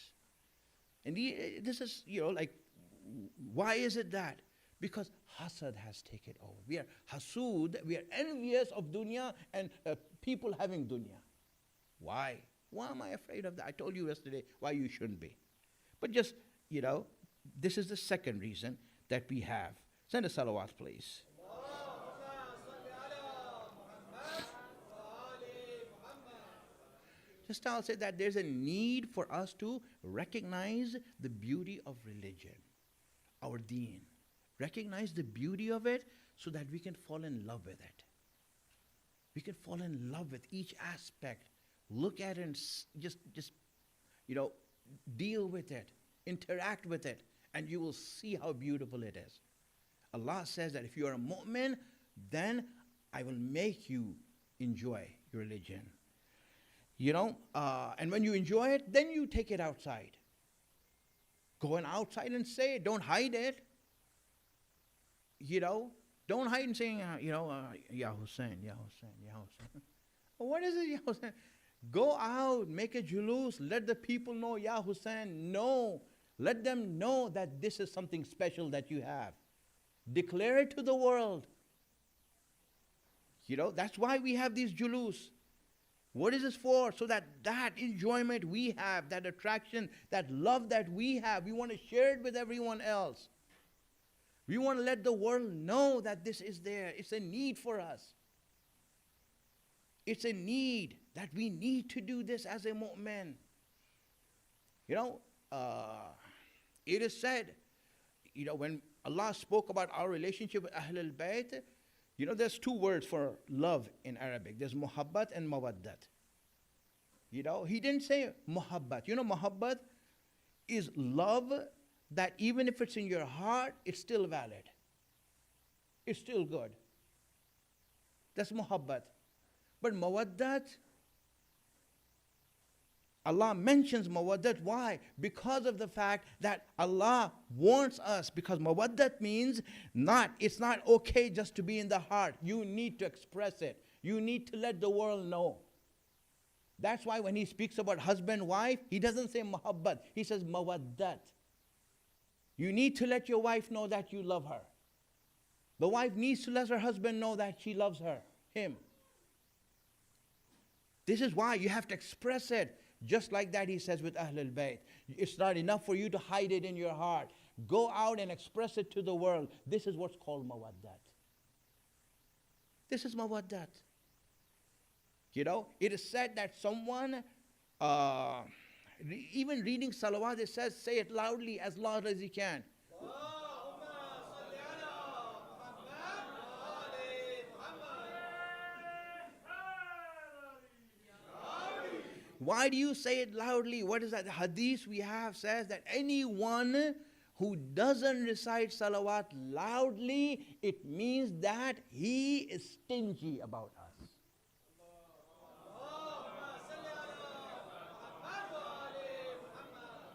[SPEAKER 4] And this is, you know, like, why is it that? Because hasad has taken over. We are hasud, we are envious of dunya and people having dunya. Why? Why am I afraid of that? I told you yesterday why you shouldn't be. But just, you know, this is the second reason that we have. Send a salawat, please. Just I'll say that there's a need for us to recognize the beauty of religion, our deen. Recognize the beauty of it so that we can fall in love with it. We can fall in love with each aspect. Look at it and just you know, deal with it, interact with it, and you will see how beautiful it is. Allah says that if you are a mu'min, then I will make you enjoy your religion. You know, and when you enjoy it, then you take it outside. Go outside and say it. Don't hide it. You know, don't hide and saying, Ya Hussein, Ya Hussein, Ya Hussein. What is it, Ya Hussein? Go out, make a julus, let the people know, Ya Hussein, no. Let them know that this is something special that you have. Declare it to the world. You know, that's why we have these julus. What is this for? So that enjoyment we have, that attraction, that love that we have, we want to share it with everyone else. We want to let the world know that this is there. It's a need for us. It's a need that we need to do this as a mu'min. You know, it is said, you know, when Allah spoke about our relationship with Ahlul Bayt, you know, there's two words for love in Arabic. There's muhabbat and mawaddat. You know, he didn't say muhabbat. You know, muhabbat is love that even if it's in your heart, it's still valid. It's still good. That's muhabbat. But mawaddat, Allah mentions mawaddat. Why? Because of the fact that Allah wants us. Because mawaddat means it's not okay just to be in the heart. You need to express it. You need to let the world know. That's why when he speaks about husband, wife, he doesn't say muhabbat. He says mawaddat. You need to let your wife know that you love her. The wife needs to let her husband know that she loves him. This is why you have to express it. Just like that he says with Ahlul Bayt. It's not enough for you to hide it in your heart. Go out and express it to the world. This is what's called mawaddat. This is mawaddat. You know, it is said that someone even reading salawat, it says, say it loudly, as loud as you can. Why do you say it loudly? What is that? The hadith we have says that anyone who doesn't recite salawat loudly, it means that he is stingy about us.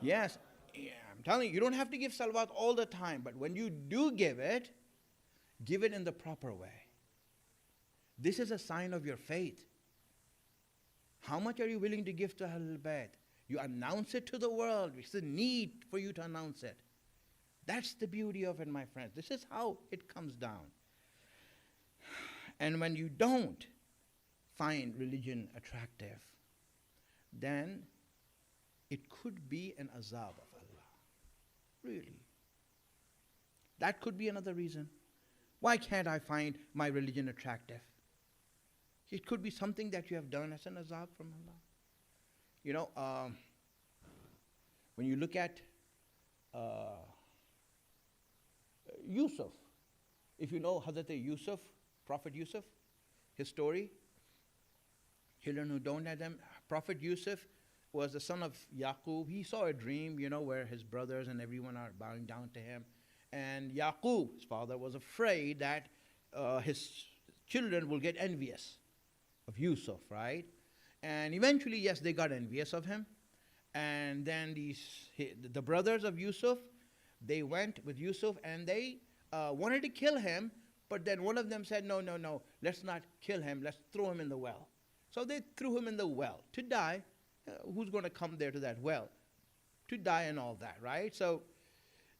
[SPEAKER 4] Yes, yeah, I'm telling you, you don't have to give salawat all the time, but when you do give it in the proper way. This is a sign of your faith. How much are you willing to give to Ahlul Bayt? You announce it to the world. It's a need for you to announce it. That's the beauty of it, my friends. This is how it comes down. And when you don't find religion attractive, then it could be an azab of Allah. Really. That could be another reason. Why can't I find my religion attractive? It could be something that you have done as an azab from Allah. You know, when you look at Yusuf, if you know Hazrat Yusuf, Prophet Yusuf, his story, children who don't have them, Prophet Yusuf was the son of Yaqub. He saw a dream, you know, where his brothers and everyone are bowing down to him. And Yaqub, his father, was afraid that his children will get envious of Yusuf, right? And eventually, yes, they got envious of him. And then the brothers of Yusuf, they went with Yusuf and they wanted to kill him, but then one of them said, no, let's not kill him, let's throw him in the well. So they threw him in the well to die. Who's going to come there to that well? To die and all that, right? So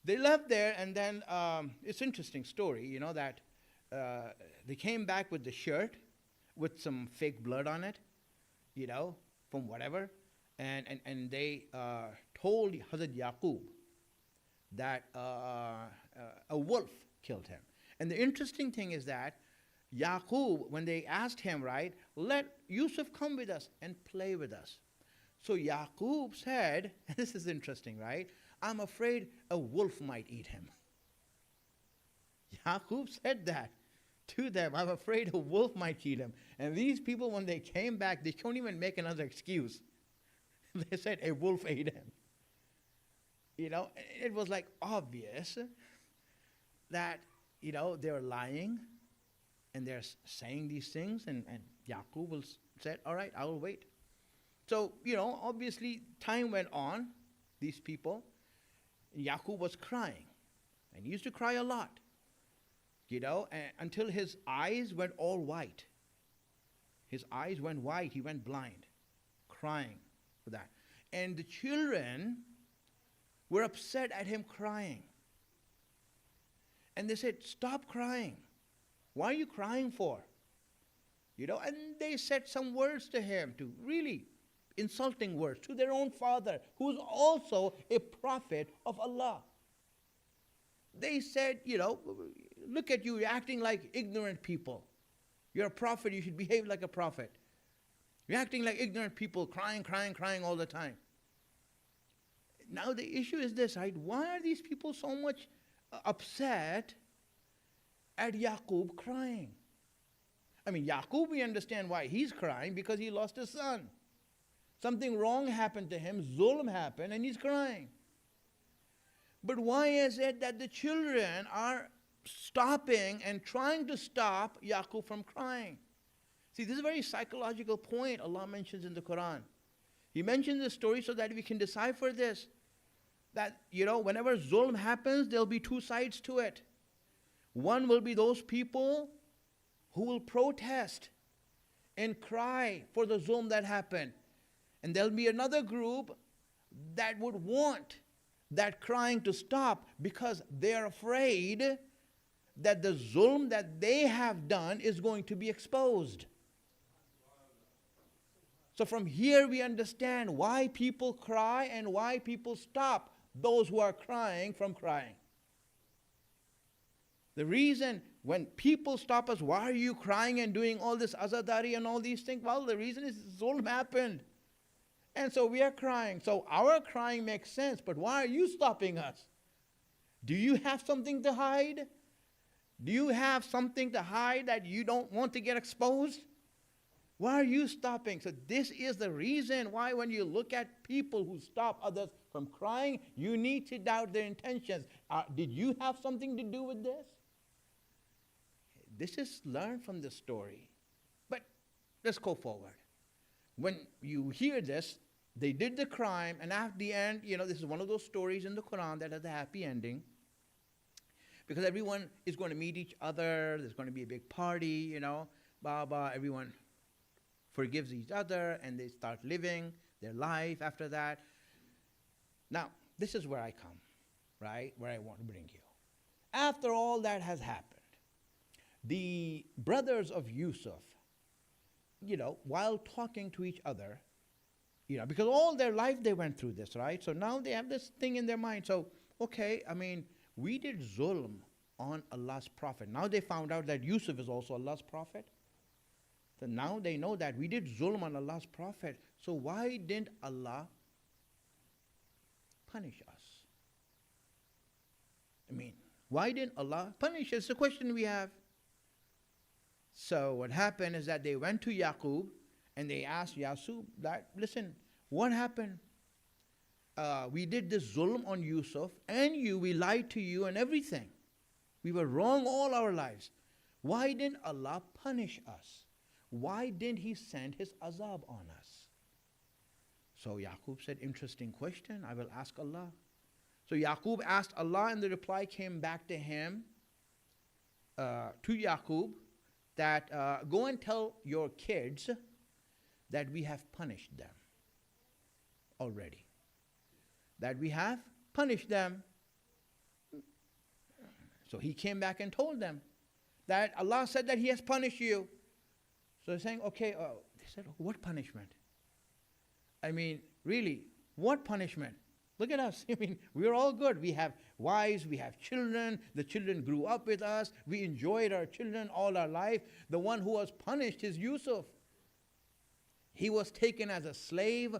[SPEAKER 4] they left there, and then it's an interesting story, you know, that they came back with the shirt with some fake blood on it, you know, from whatever, and they told Hazrat Yaqub that a wolf killed him. And the interesting thing is that Yaqub, when they asked him, right, let Yusuf come with us and play with us. So Yaqub said, and this is interesting, right, I'm afraid a wolf might eat him. Yaqub said that to them, I'm afraid a wolf might eat him. And these people, when they came back, they couldn't even make another excuse. They said a wolf ate him. You know, it was like obvious that, you know, they were lying and they're saying these things, and Yaqub said, all right, I will wait. So, you know, obviously time went on, these people. Yaqub was crying, and he used to cry a lot, you know, until his eyes went all white. His eyes went white, he went blind, crying for that. And the children were upset at him crying. And they said, stop crying. Why are you crying for? You know, and they said some words to him, to really insulting words, to their own father, who's also a prophet of Allah. They said, you know, look at you, you're acting like ignorant people. You're a prophet, you should behave like a prophet. You're acting like ignorant people, crying all the time. Now the issue is this, right? Why are these people so much upset at Yaqub crying? I mean, Yaqub, we understand why he's crying, because he lost his son. Something wrong happened to him, zulm happened, and he's crying. But why is it that the children are stopping and trying to stop Yaqub from crying? See, this is a very psychological point Allah mentions in the Quran. He mentions this story so that we can decipher this. That, you know, whenever zulm happens, there'll be two sides to it. One will be those people who will protest and cry for the zulm that happened. And there'll be another group that would want that crying to stop, because they're afraid that the zulm that they have done is going to be exposed. So from here we understand why people cry and why people stop those who are crying from crying. The reason when people stop us, why are you crying and doing all this azadari and all these things? Well, the reason is zulm happened. And so we are crying. So our crying makes sense, but why are you stopping us? Do you have something to hide? Do you have something to hide that you don't want to get exposed? Why are you stopping? So this is the reason why when you look at people who stop others from crying, you need to doubt their intentions. Did you have something to do with this? This is learned from the story. But let's go forward. When you hear this, they did the crime, and at the end, this is one of those stories in the Quran that has a happy ending. Because everyone is going to meet each other, there's going to be a big party, Baba, everyone forgives each other, and they start living their life after that. Now, this is where I come, right? Where I want to bring you. After all that has happened, the brothers of Yusuf, while talking to each other, because all their life they went through this, right? So now they have this thing in their mind. So, okay, we did zulm on Allah's prophet. Now they found out that Yusuf is also Allah's prophet. So now they know that we did zulm on Allah's prophet. So why didn't Allah punish us? Why didn't Allah punish us? It's the question we have. So what happened is that they went to Yaqub and they asked Yusuf that, listen, what happened? We did this zulm on Yusuf and we lied to you and everything. We were wrong all our lives. Why didn't Allah punish us? Why didn't He send His azab on us? So Yaqub said, interesting question, I will ask Allah. So Yaqub asked Allah, and the reply came back to him, to Yaqub, that go and tell your kids that we have punished them already. That we have punished them. So he came back and told them that Allah said that He has punished you. So they're saying, okay, they said, what punishment? Really, what punishment? Look at us. We're all good. We have wives, we have children. The children grew up with us. We enjoyed our children all our life. The one who was punished is Yusuf. He was taken as a slave,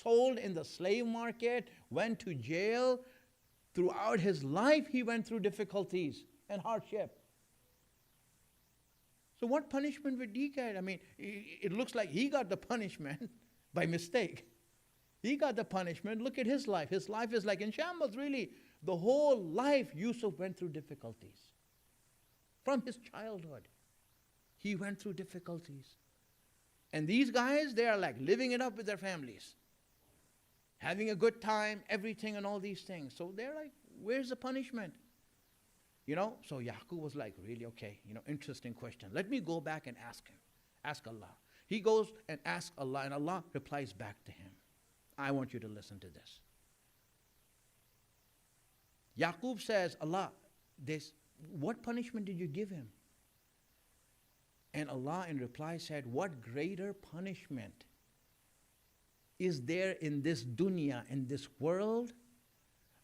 [SPEAKER 4] sold in the slave market, went to jail. Throughout his life, he went through difficulties and hardship. So what punishment would he get? It looks like he got the punishment by mistake. He got the punishment. Look at his life. His life is like in shambles, really. The whole life, Yusuf went through difficulties. From his childhood, he went through difficulties. And these guys, they are like living it up with their families. Having a good time, everything and all these things. So they're like, where's the punishment? So Yaqub was like, really, okay, interesting question. Let me go back and ask him. Ask Allah. He goes and asks Allah, and Allah replies back to him. I want you to listen to this. Yaqub says, Allah, what punishment did you give him? And Allah in reply said, what greater punishment is there in this dunya, in this world,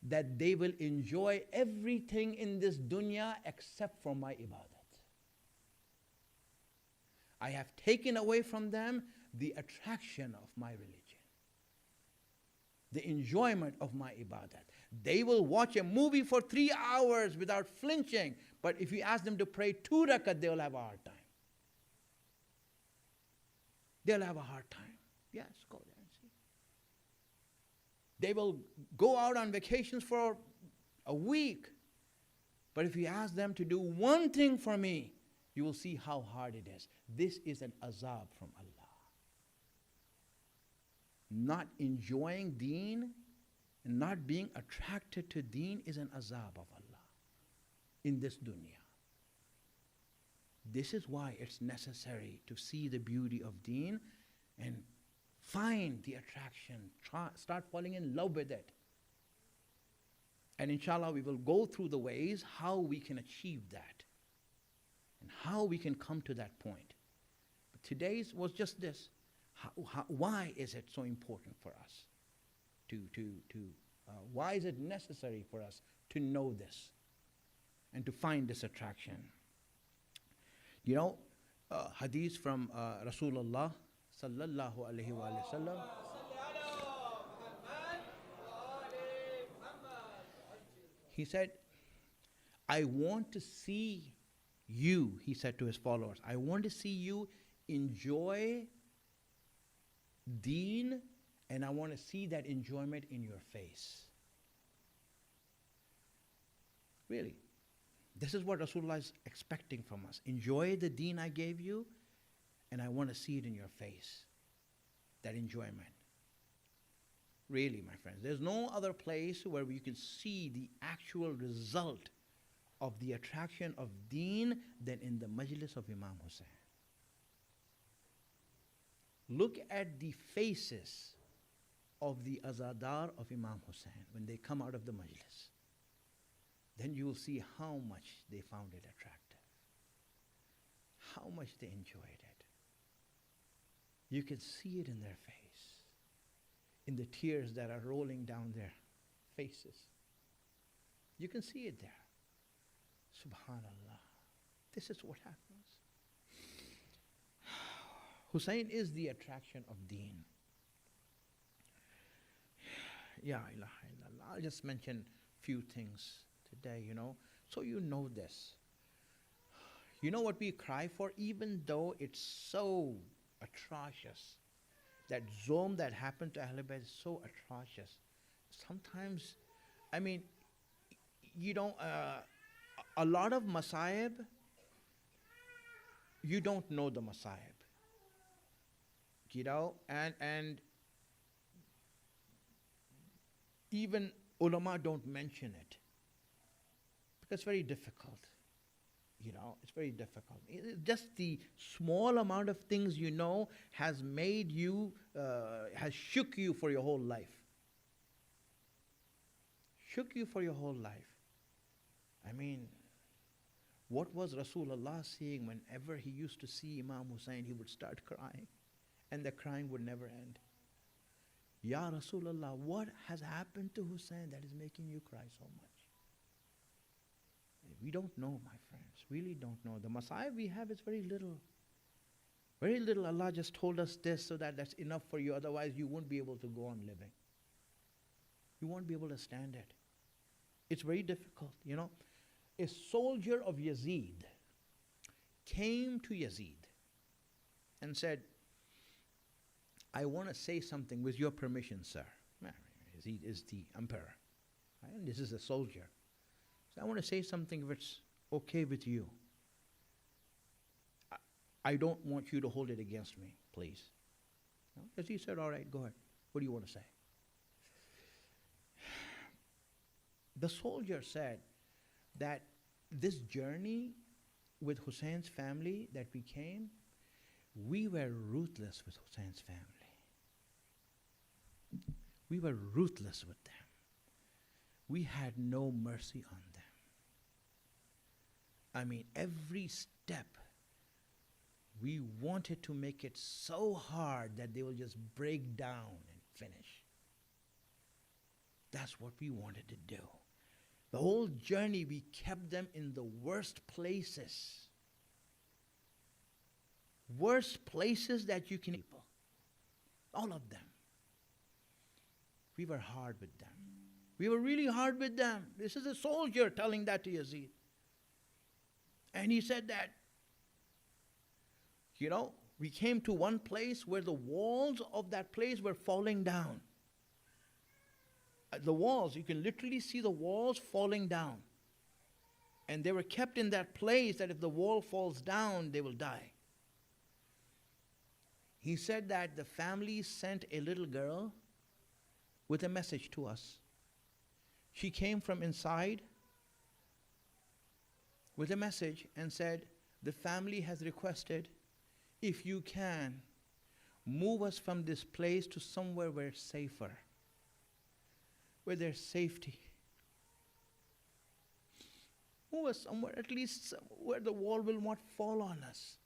[SPEAKER 4] that they will enjoy everything in this dunya except for my ibadat. I have taken away from them the attraction of my religion, the enjoyment of my ibadat. They will watch a movie for 3 hours without flinching, but if you ask them to pray 2 rakat, they will have a hard time. They'll have a hard time. Yes, go there and see. They will go out on vacations for a week, but if you ask them to do one thing for me, you will see how hard it is. This is an azab from Allah. Not enjoying deen and not being attracted to deen is an azab of Allah in this dunya. This is why it's necessary to see the beauty of deen and find the attraction, start falling in love with it. And inshallah, we will go through the ways how we can achieve that and how we can come to that point. But today's was just this. Why is it so important for us? Why is it necessary for us to know this and to find this attraction? Hadith from Rasulullah sallallahu alaihi wasallam. He said, I want to see you, he said to his followers, I want to see you enjoy deen, and I want to see that enjoyment in your face. Really. This is what Rasulullah is expecting from us. Enjoy the deen I gave you, and I want to see it in your face. That enjoyment. Really, my friends, there's no other place where you can see the actual result of the attraction of deen than in the majlis of Imam Hussain. Look at the faces of the azadar of Imam Hussain when they come out of the majlis. Then you will see how much they found it attractive, how much they enjoyed it. You can see it in their face, in the tears that are rolling down their faces. You can see it there. Subhanallah. This is what happens. Hussein is the attraction of deen. Ya ilaha illallah. I'll just mention few things today, so you know this. You know what we cry for, even though it's so atrocious. That zulm that happened to Ahlul Bayt is so atrocious. Sometimes, a lot of masayib, you don't know the masayib. And even ulama don't mention it. Because it's very difficult. It's very difficult. Just the small amount of things has made you, has shook you for your whole life. Shook you for your whole life. What was Rasulullah seeing whenever he used to see Imam Hussain? He would start crying, and the crying would never end. Ya Rasulullah, what has happened to Hussain that is making you cry so much? We don't know, my friends. Really don't know. The Messiah we have is very little. Very little. Allah just told us this so that that's enough for you. Otherwise, you won't be able to go on living. You won't be able to stand it. It's very difficult, A soldier of Yazid came to Yazid and said, I want to say something with your permission, sir. Yazid is the emperor. Right? And this is a soldier. So I want to say something if it's okay with you. I don't want you to hold it against me, please. No? Yazid said, all right, go ahead. What do you want to say? The soldier said that this journey with Hussein's family that we came, we were ruthless with Hussein's family. We were ruthless with them. We had no mercy on them. Every step, we wanted to make it so hard that they will just break down and finish. That's what we wanted to do. The whole journey, we kept them in the worst places. Worst places that you can people. All of them. We were hard with them. We were really hard with them. This is a soldier telling that to Yazid. And he said that, we came to one place where the walls of that place were falling down. The walls, you can literally see the walls falling down. And they were kept in that place that if the wall falls down, they will die. He said that the family sent a little girl with a message to us. She came from inside with a message and said, the family has requested, if you can, move us from this place to somewhere where it's safer, where there's safety. Move us somewhere, at least where the wall will not fall on us.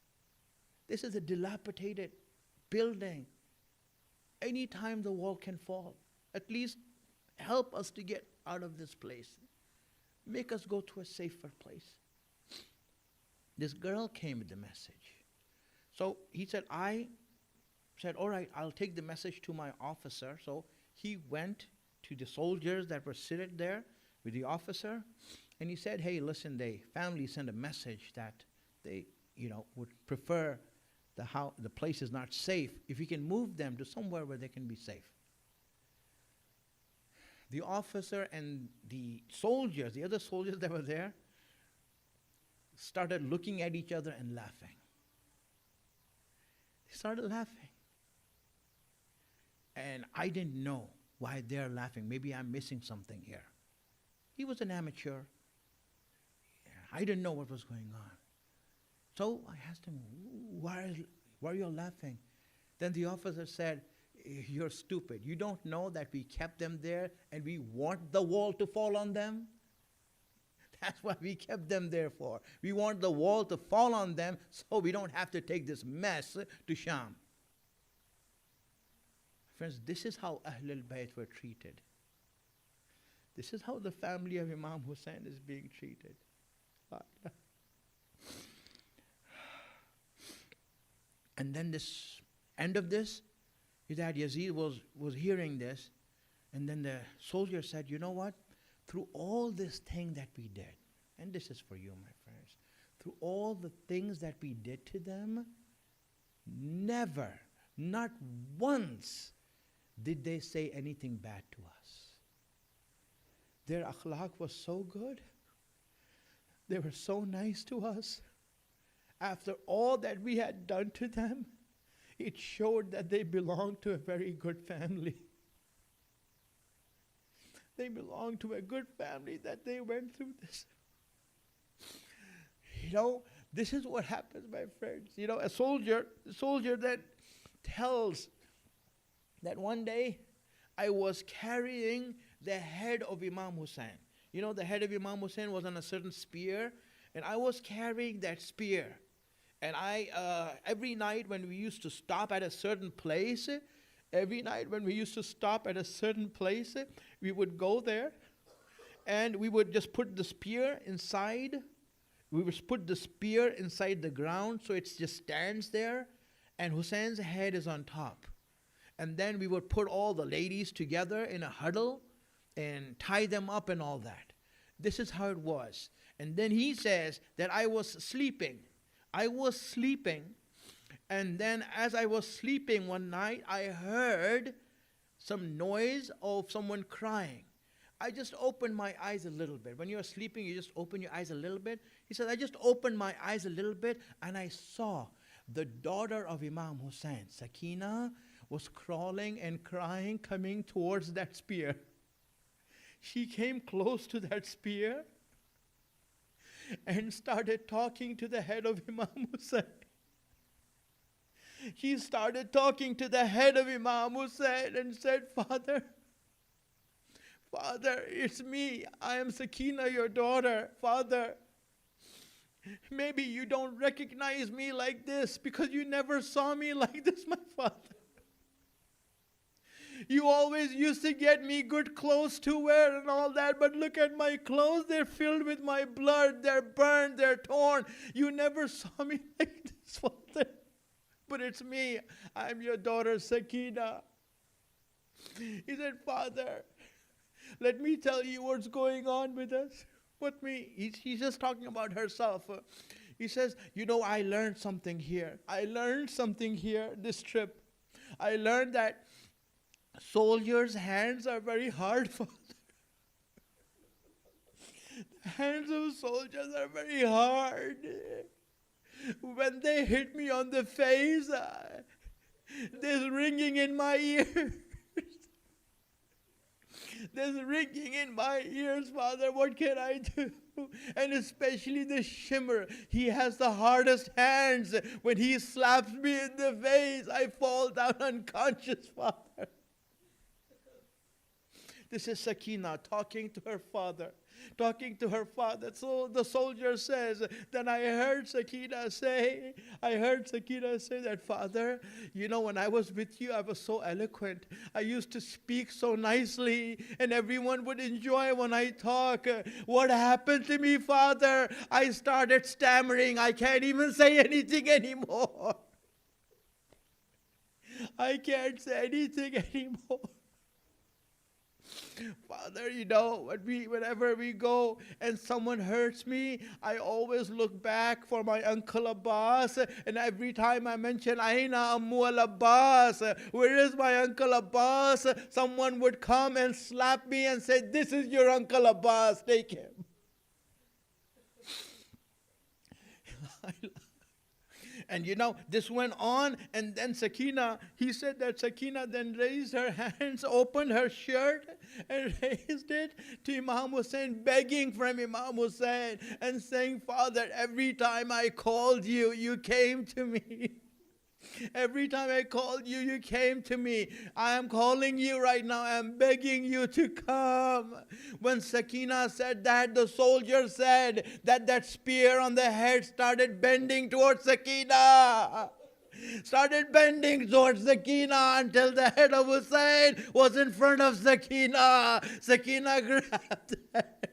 [SPEAKER 4] This is a dilapidated building. Anytime the wall can fall, at least help us to get out of this place. Make us go to a safer place. This girl came with the message. So he said, I said, all right, I'll take the message to my officer. So he went to the soldiers that were seated there, with the officer, and he said, hey, listen, the family sent a message that they, would prefer the place is not safe. If you can move them to somewhere where they can be safe. The officer and the soldiers, the other soldiers that were there, started looking at each other and laughing. They started laughing. And I didn't know why they're laughing. Maybe I'm missing something here. He was an amateur. I didn't know what was going on. So I asked him, why are you laughing? Then the officer said, you're stupid. You don't know that we kept them there and we want the wall to fall on them? That's what we kept them there for. We want the wall to fall on them so we don't have to take this mess to Sham. Friends, this is how Ahlul Bayt were treated. This is how the family of Imam Hussein is being treated. And then this end of this is that Yazid was hearing this, and then the soldier said, you know what? Through all this thing that we did, and this is for you, my friends, through all the things that we did to them, never, not once, did they say anything bad to us. Their akhlaq was so good. They were so nice to us. After all that we had done to them, it showed that they belonged to a very good family. They belonged to a good family, that they went through this. This is what happens, my friends. A soldier that tells that one day I was carrying the head of Imam Hussein. The head of Imam Hussein was on a certain spear, and I was carrying that spear. And every night when we used to stop at a certain place, we would go there, and we would just put the spear inside. We would put the spear inside the ground so it just stands there, and Hussein's head is on top. And then we would put all the ladies together in a huddle and tie them up and all that. This is how it was. And then he says that I was sleeping. And then as I was sleeping one night, I heard some noise of someone crying. I just opened my eyes a little bit. When you're sleeping, you just open your eyes a little bit. He said, I just opened my eyes a little bit, and I saw the daughter of Imam Hussein, Sakina, was crawling and crying, coming towards that spear. She came close to that spear and started talking to the head of Imam Hussein. She started talking to the head of Imam Hussein and said, Father, it's me. I am Sakina, your daughter. Father, maybe you don't recognize me like this because you never saw me like this, my father. You always used to get me good clothes to wear and all that, but look at my clothes. They're filled with my blood. They're burned. They're torn. You never saw me like this, Father. But it's me. I'm your daughter, Sakina. He said, Father, let me tell you what's going on with us. What me? He's just talking about herself. He says, I learned something here. This trip. I learned that soldiers' hands are very hard, Father. The hands of soldiers are very hard. When they hit me on the face, there's ringing in my ears. There's ringing in my ears, Father. What can I do? And especially the shimmer. He has the hardest hands. When he slaps me in the face, I fall down unconscious, Father. This is Sakina talking to her father. So the soldier says, then I heard Sakina say that, Father, when I was with you, I was so eloquent. I used to speak so nicely, and everyone would enjoy when I talk. What happened to me, Father? I started stammering. I can't even say anything anymore. I can't say anything anymore. Father, whenever we go and someone hurts me, I always look back for my Uncle Abbas. And every time I mention Aina Ammu al Abbas, where is my Uncle Abbas? Someone would come and slap me and say, this is your Uncle Abbas, take him. And this went on, and then Sakina, he said that Sakina then raised her hands, opened her shirt, and raised it to Imam Hussein, begging from Imam Hussein, and saying, Father, every time I called you, you came to me. Every time I called you, you came to me. I am calling you right now. I am begging you to come. When Sakina said that, the soldier said that spear on the head started bending towards Sakina. Started bending towards Sakina until the head of Hussein was in front of Sakina. Sakina grabbed it.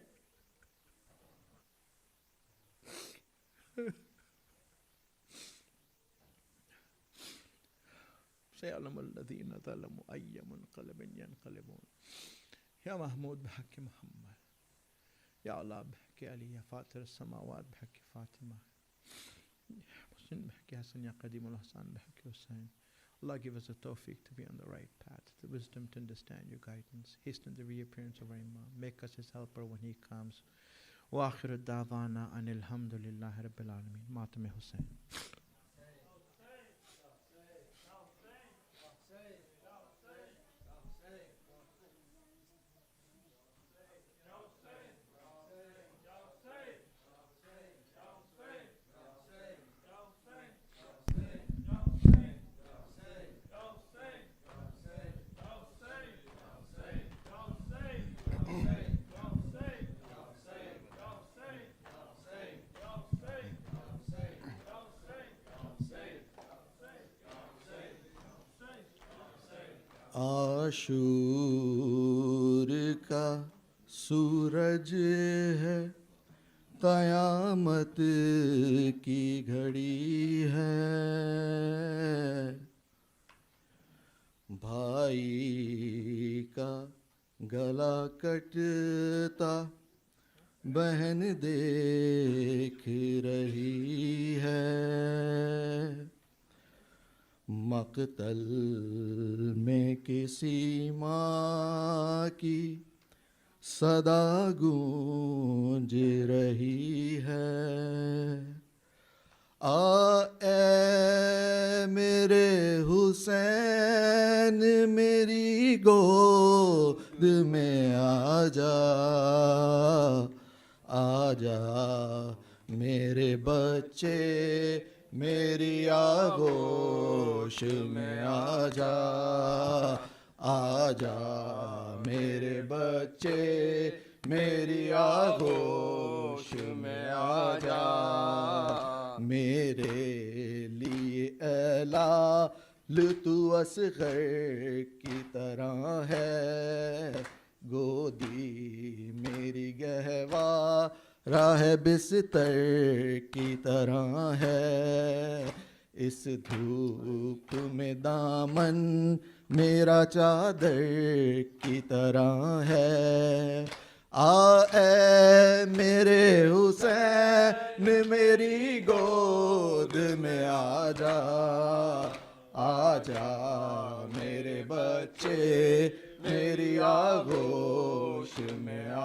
[SPEAKER 4] سيعلم الذين ظلموا أي منقلب ينقلبون يا محمود بحق محمد يا الله بحق علي يا فاطر السماوات بحق فاطمة حسين بحق حسن يا قديم الحسن بحق حسين. Allah give us the tawfiq to be on the right path, the wisdom to understand your guidance, hasten the reappearance of our Imam, make us his helper when he comes. وآخر الدعوانا أن الحمد لله رب العالمين. ماتم حسين. عاشور کا سورج ہے قیامت کی گھڑی ہے بھائی کا گلا کٹتا بہن دیکھ رہی ہے مقتل میں کسی ماں کی صدا گونج رہی ہے اے میرے حسین میری گود میں آ جا میرے بچے میری آغوش میں آ جا میرے بچے میری آغوش میں آ جا میرے لیے اعلال تو اصغر کی طرح ہے گودی میری گہوارہ ہے بستر کی طرح ہے اس دھوپ میں دامن میرا چادر کی طرح ہے اے میرے حسین میری گود میں آ جا میرے بچے میری آغوش میں آ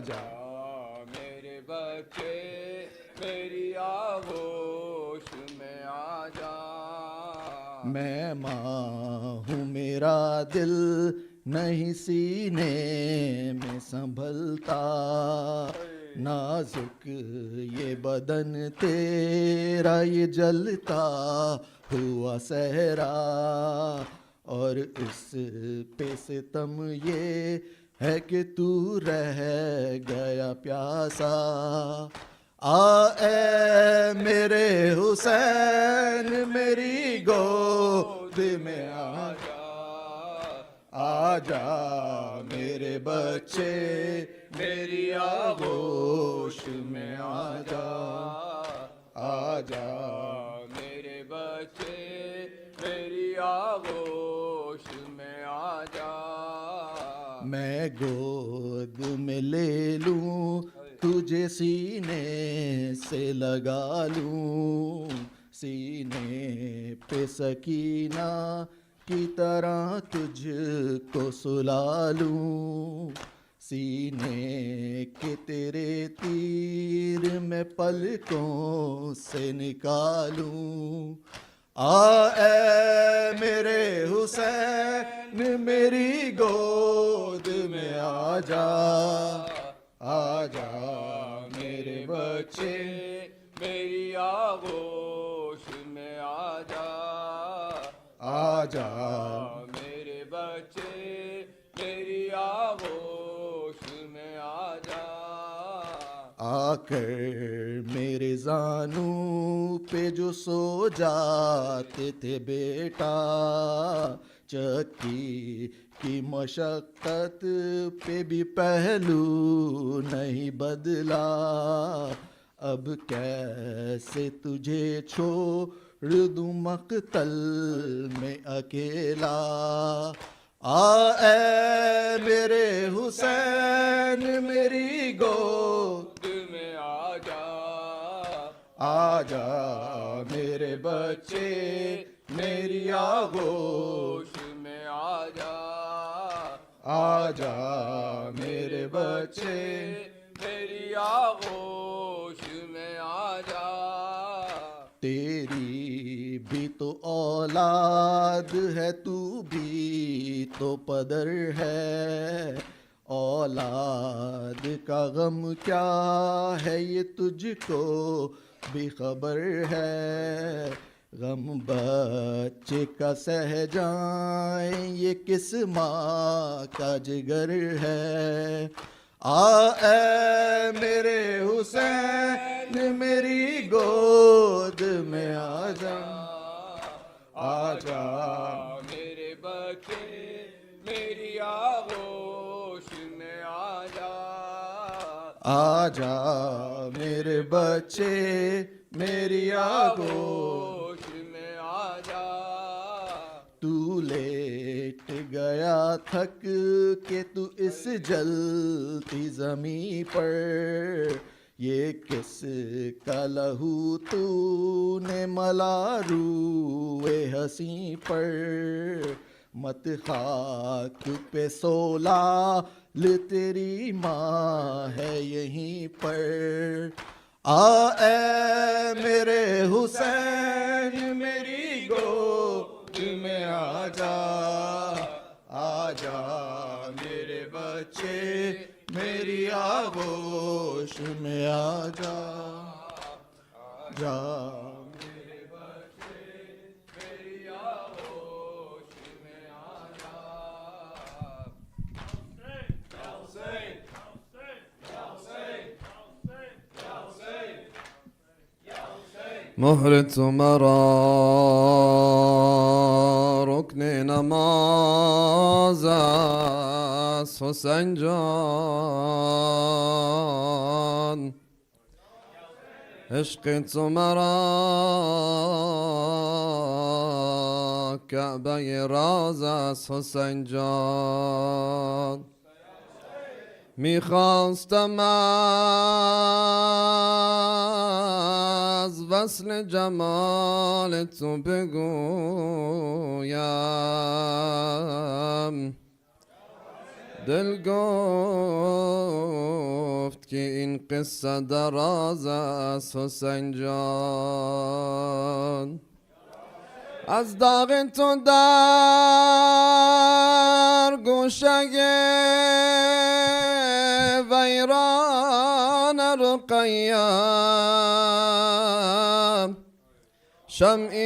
[SPEAKER 4] جا میرے بچے میری آغوش میں آ جا میں ماں ہوں میرا دل نہیں سینے میں سنبھلتا نازک یہ بدن تیرا یہ جلتا ہوا صحرا اور اس پہ ستم یہ ہے کہ تو رہ گیا پیاسا اے میرے حسین میری گود میں آ جا میرے بچے میری آغوش میں آ جا میرے بچے میری آغوش میں آ جا
[SPEAKER 5] گود میں لے لوں تجھے سینے سے لگا لوں سینے پہ سکینہ کی طرح تجھ کو سلا لوں سینے کے تیرے تیر میں پلکوں سے نکالوں اے میرے حسین میری گود میں آ جا میرے بچے
[SPEAKER 6] میری آغوش میں آ
[SPEAKER 5] جا
[SPEAKER 6] میرے بچے میری آغوش میں
[SPEAKER 5] آ کر میرے زانوں پہ جو سو جاتے تھے بیٹا چکی کی مشقت پہ بھی پہلو نہیں بدلا اب کیسے تجھے چھوڑ دوں مقتل میں اکیلا اے میرے حسین میری گود
[SPEAKER 6] میں
[SPEAKER 5] آ جا میرے بچے میری آغوش
[SPEAKER 6] میں
[SPEAKER 5] آ جا میرے بچے
[SPEAKER 6] میری آغوش میں
[SPEAKER 5] تیری بھی تو اولاد ہے تو بھی تو پدر ہے اولاد کا غم کیا ہے یہ تجھ کو بھی خبر ہے غم بچے کا سہ جائیں یہ کس ماں کا جگر ہے اے میرے حسین میری گود میں آ جا
[SPEAKER 6] میرے بچے میری آغوش میں
[SPEAKER 5] آ جا میرے بچے میری آغوش
[SPEAKER 6] میں
[SPEAKER 5] تو لیٹ گیا تھک کے تو اس جلتی زمیں پر یہ کس کا لہو تو نے ملا روئے حسین پر مت خاک پہ سولال تیری ماں ہے یہیں پر اے میرے حسین میری گود میں آ جا میرے بچے میری آغوش میں آ جا
[SPEAKER 6] میرے بچے میری آغوش میں
[SPEAKER 7] مهرت مرا رکن نماز است حسین جان عشق تو مرا کعبه راز است حسین جان میخواستم از وصل جمال تو بگویم دل گفت که این قصه دراز است حسین جان از داغ تو در گوشه ویران رقیم شمعیست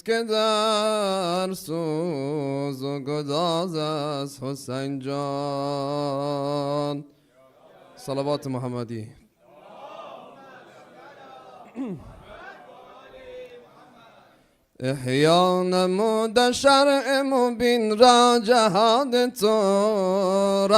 [SPEAKER 7] که در سوز و گداز است حسین جان صلوات محمدی احیا نمود شرع مبین را جهاد تو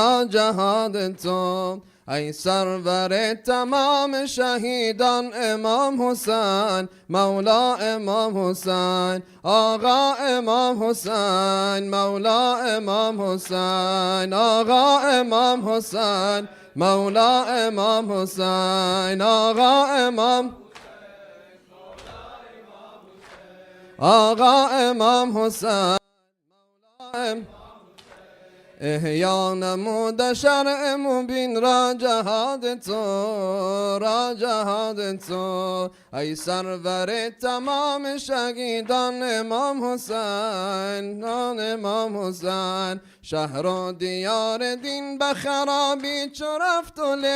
[SPEAKER 7] ای سرور تمام شهیدان امام حسین، مولا امام حسین، آقا امام حسین، مولا امام حسین، آقا امام حسین، مولا امام حسین، آقا امام، آقا امام حسین، احیا نمود شرع مبین را جهاد تو، را جهاد تو، ای سرور تمام شهیدان امام حسین، امام حسین، شهر و دیار دین به خرابی چو رفت و لیک،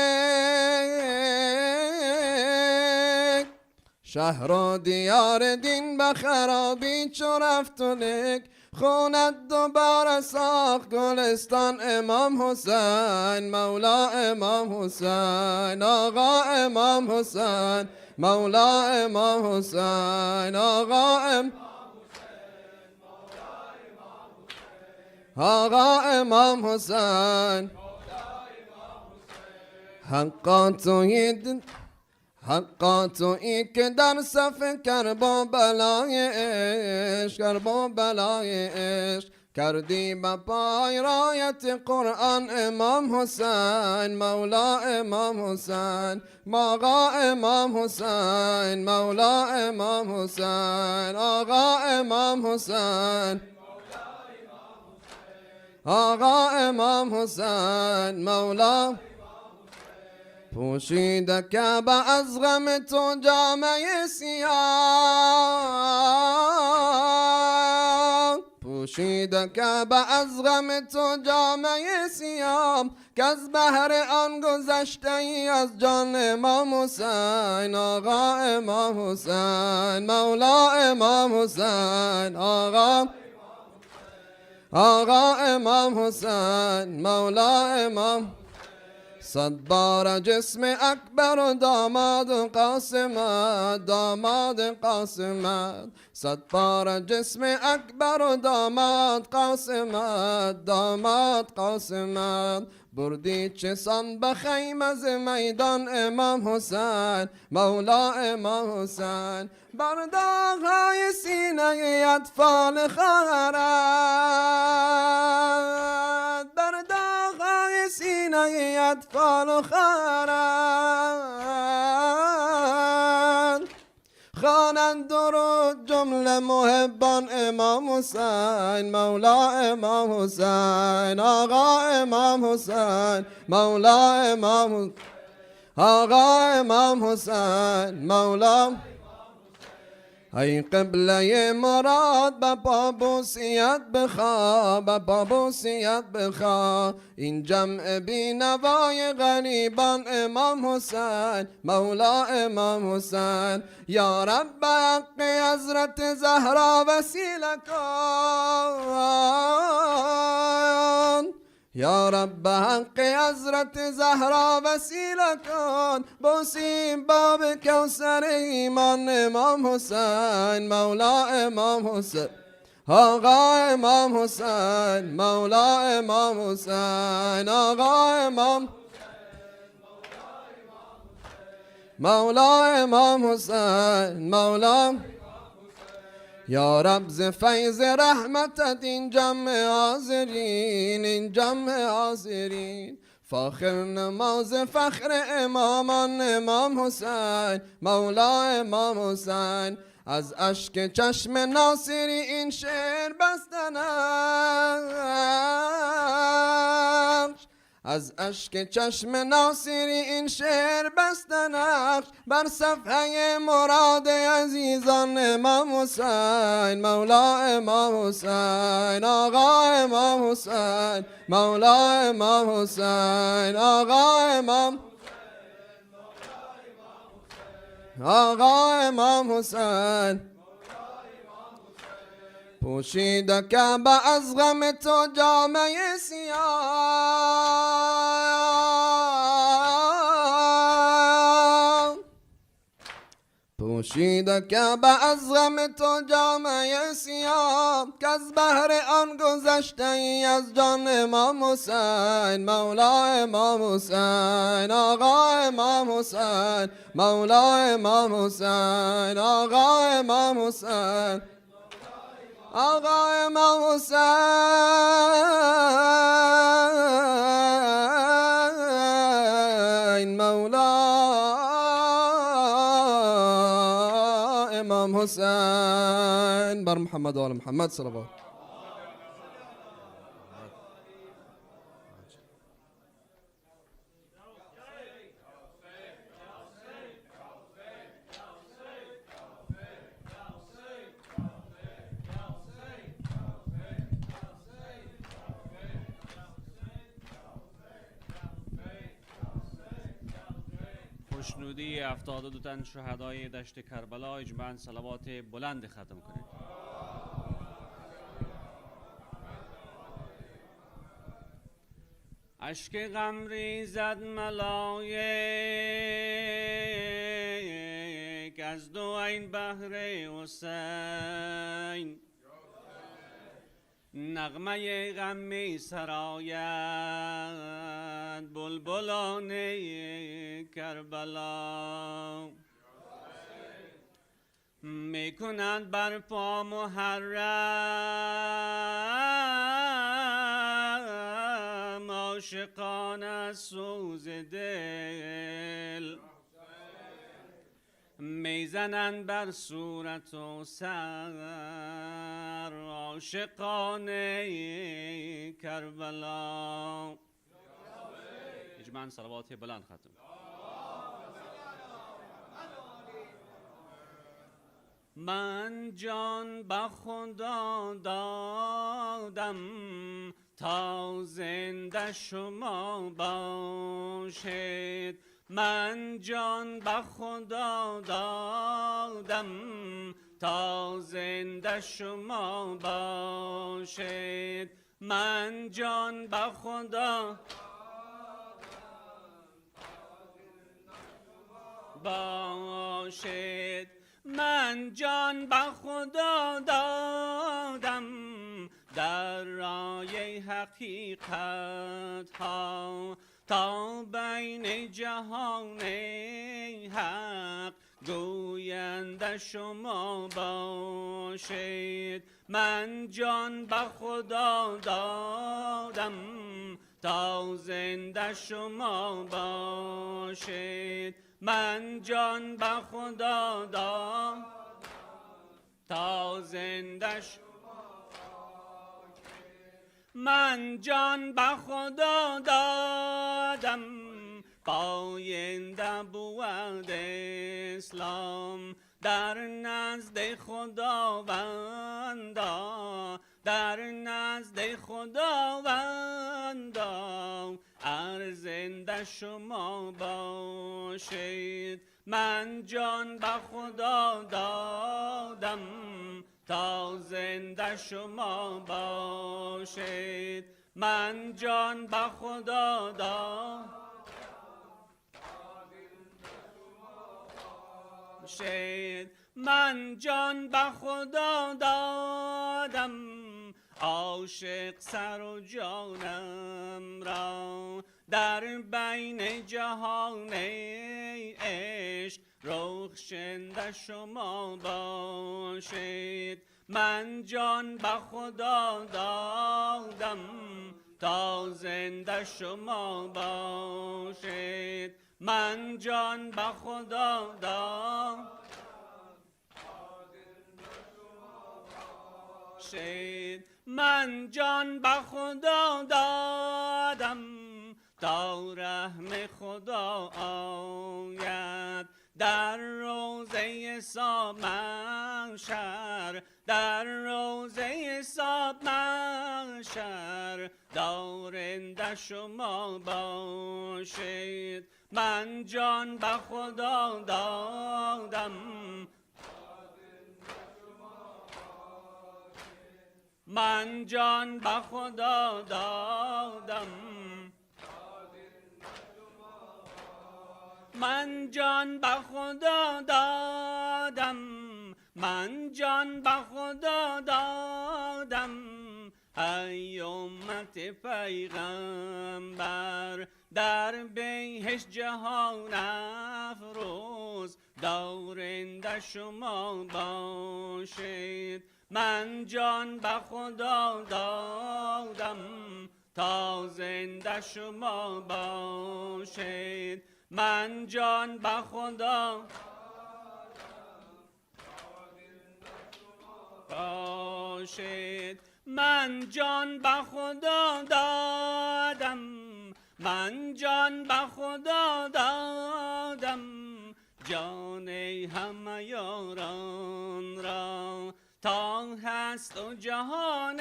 [SPEAKER 7] شهر و دیار دین به خرابی چو رفت و لیک، خونت دوباره ساخت گلستان امام حسین، مولا امام حسین، آقا امام حسین، مولا امام حسین، آقا آقا امام حسین، حقا تویید، حقا تویی که در صف کرب و بلای عشق، کرب و بلای عشق کردی به پای رایت قرآن امام حسین، مولا امام حسین، آقا امام حسین، مولا امام حسین، آقا امام حسین، آقا امام حسین، مولا پوشیده کعبه از غم تو جامعه سیاه، پوشیده کعبه از غم تو جامعه سیاه، که از بحر آن گذشته ای از جان امام حسین، آقا امام حسین، مولا امام حسین، آقا، آقا امام حسین، مولا امام، صد بار جسم اکبر و داماد قاسمت، داماد قاسمت، صد بار جسم اکبر و داماد قاسمت، داماد قاسمت، بردی چسان به خیمه ز میدان امام حسین، مولا امام حسین، بر داغ‌های سینه اطفال خواهرت، بر داغ‌های سینه اطفال خواهرت، خوانند درود جمله محبان امام حسین، مولا امام حسین، آقا امام حسین، مولا امام، آقا امام حسین، مولا، ای قبله مراد به پابوسیت بخوا، به پابوسیت بخوا، این جمع بینوای غریبان امام حسین، مولا امام حسین، یا رب به حق حضرت زهرا وسیله کن، یا رب به حق حضرت زهرا وسیله کن، بوسیم باب کوثر ایمان امام حسین، مولا امام حسین، آقا امام حسین، مولا امام حسین، آقا امام، مولا امام حسین، مولا، یا رب ز فیض رحمتت این جمع حاضرین، این جمع حاضرین، فاخر نماز فخر امامان امام حسین، مولا امام حسین، از اشک چشم ناصری این شعر بسته نقش، از اشک چشم ناصری این شعر بسته نقش، بر صفحه مراد عزیزان امام حسین، مولا امام حسین، آقا امام حسین، مولا امام حسین، آقا امام، آقا امام حسین، پوشیده کعبه از غم تو جامعه سیاه، پوشیده که به از غم تو جامعه سیاه که از بحر آن گذشته ای از جان امام حسین مولا امام حسین آقا امام حسین مولا امام حسین آقا امام حسین آقا امام حسین مولا امام حسین بر محمد و آل محمد صلوات.
[SPEAKER 8] خوشنودی 72 تن شهدای دشت کربلا اجماعاً صلوات بلند ختم کنید. اشک غم ریزد ملایک از دو عین بحر حسین نغمه غم می سراید بلبلان کربلا می کنند برپا محرم عاشقان از سوز دل میزنند بر صورت و سر عاشقان کربلا اجماعاً صلوات بلند ختم. من جان به خدا دادم تا زنده شما باشید من جان به خدا دادم تا زنده شما باشید من جان به خدا باشید من جان به خدا دادم در رای حقیقت ها تا بین جهان حق گوینده شما باشید من جان به خدا دادم تا زنده شما باشید من جان به خدا دادم تا زنده من جان به خدا دادم پاینده بود اسلام در نزد خداوندا در نزد خداوندا ارزنده شما باشید من جان به خدا دادم تا زنده شما باشید من جان به خدا دادم باشید من جان به خدا دادم عاشق سر و جانم را در بین جهان عشق رخشنده شما باشید من جان به خدا دادم تا زنده شما باشید من جان به خدا دادم من جان به خدا دادم تا رحم خدا آید در روزه حساب محشر در روزه حساب محشر دارنده شما باشید من جان به خدا دادم من جان به خدا دادم من جان به خدا دادم من جان به خدا دادم ای امت پیغمبر در بهشت جهان افروز دارنده شما باشید من جان به خدا دادم تا زنده شما باشید من جان به خدا باشید من جان به خدا دادم من جان به خدا دادم جان همه یاران را تا هست و جهان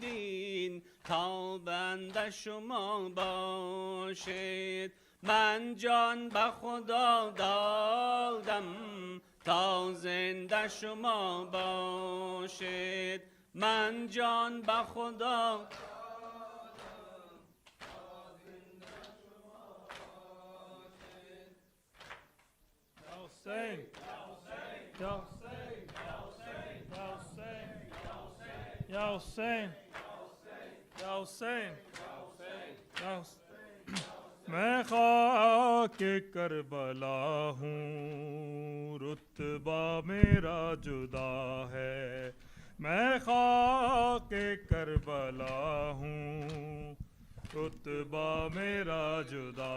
[SPEAKER 8] دین تا بنده شما باشید من جان به خدا دادم تا زنده شما باشید من جان به خدا
[SPEAKER 9] میں خاک کربلا ہوں رتبہ میرا جدا ہے میں خاک کربلا ہوں رتبہ میرا جدا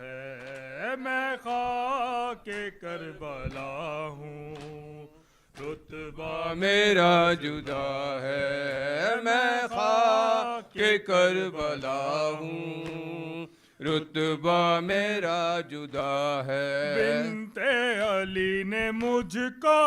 [SPEAKER 9] ہے میں خاک کربلا ہوں رتبہ
[SPEAKER 6] میرا جدا ہے میں خاک کربلا ہوں رتبہ میرا جدا ہے
[SPEAKER 9] بنت علی نے مجھ کو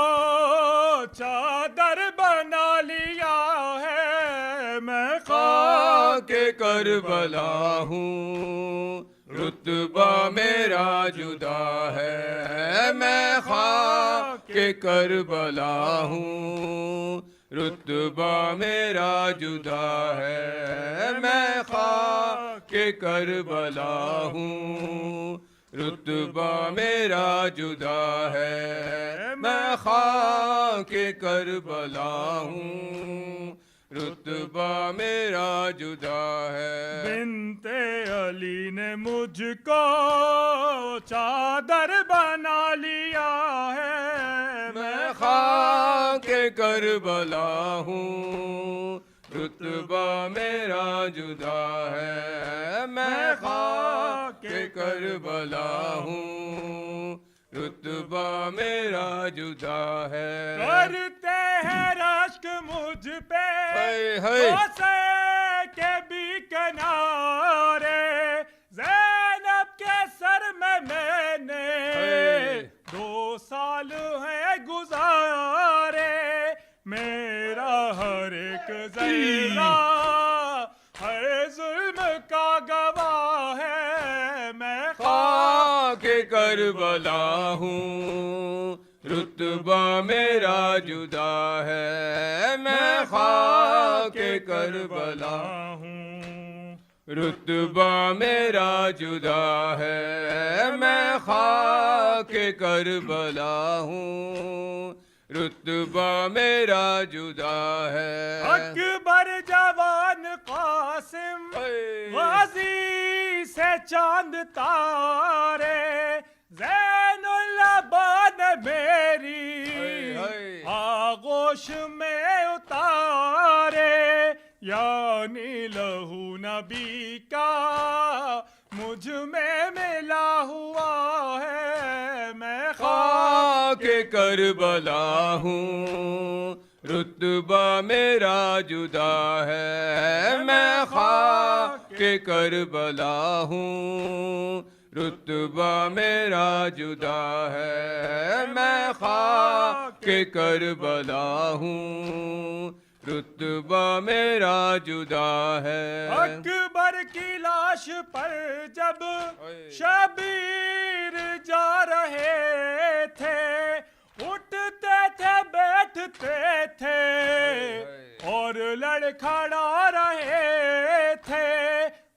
[SPEAKER 9] چادر بنا لیا ہے میں
[SPEAKER 6] خاک کربلا ہوں رتبہ میرا جدا ہے میں خاک کربلا ہوں رتبہ میرا جدا ہے میں خاک کربلا ہوں رتبہ میرا جدا ہے میں خاک کربلا ہوں رتبہ میرا جدا ہے
[SPEAKER 9] بنت علی نے مجھ کو چادر بنا لیا ہے
[SPEAKER 6] میں خاک کربلا ہوں رتبہ میرا جدا ہے میں خاک کربلا ہوں رتبہ میرا جدا ہے
[SPEAKER 9] کرتے ہیں رشک مجھ پہ کے بھی کنارے زینب کے سر میں نے 2 سال ہیں گزارے میرا ہر ایک ذرہ ہر ظلم کا گواہ ہے میں
[SPEAKER 6] خاک کربلا ہوں رتبہ میرا جدا ہے میں خاک کربلا
[SPEAKER 9] ہوں
[SPEAKER 6] رتبہ میرا جدا ہے میں خاک کربلا ہوں رتبہ میرا جدا ہے
[SPEAKER 9] اکبر جوان قاسم غازی سے چاند تارے زین العباد میری آغوش میں اتارے یعنی لہو نبی کا مجھ میں ملا ہوا ہے میں
[SPEAKER 6] خاک کربلا ہوں رتبہ میرا جدا ہے میں خاک کربلا ہوں رتبہ میرا جدا ہے میں خاک کربلا ہوں رتبہ میرا جدا ہے
[SPEAKER 9] اکبر کی لاش پر جب شبیر جا رہے تھے اٹھتے تھے بیٹھتے تھے اور لڑکھڑا رہے تھے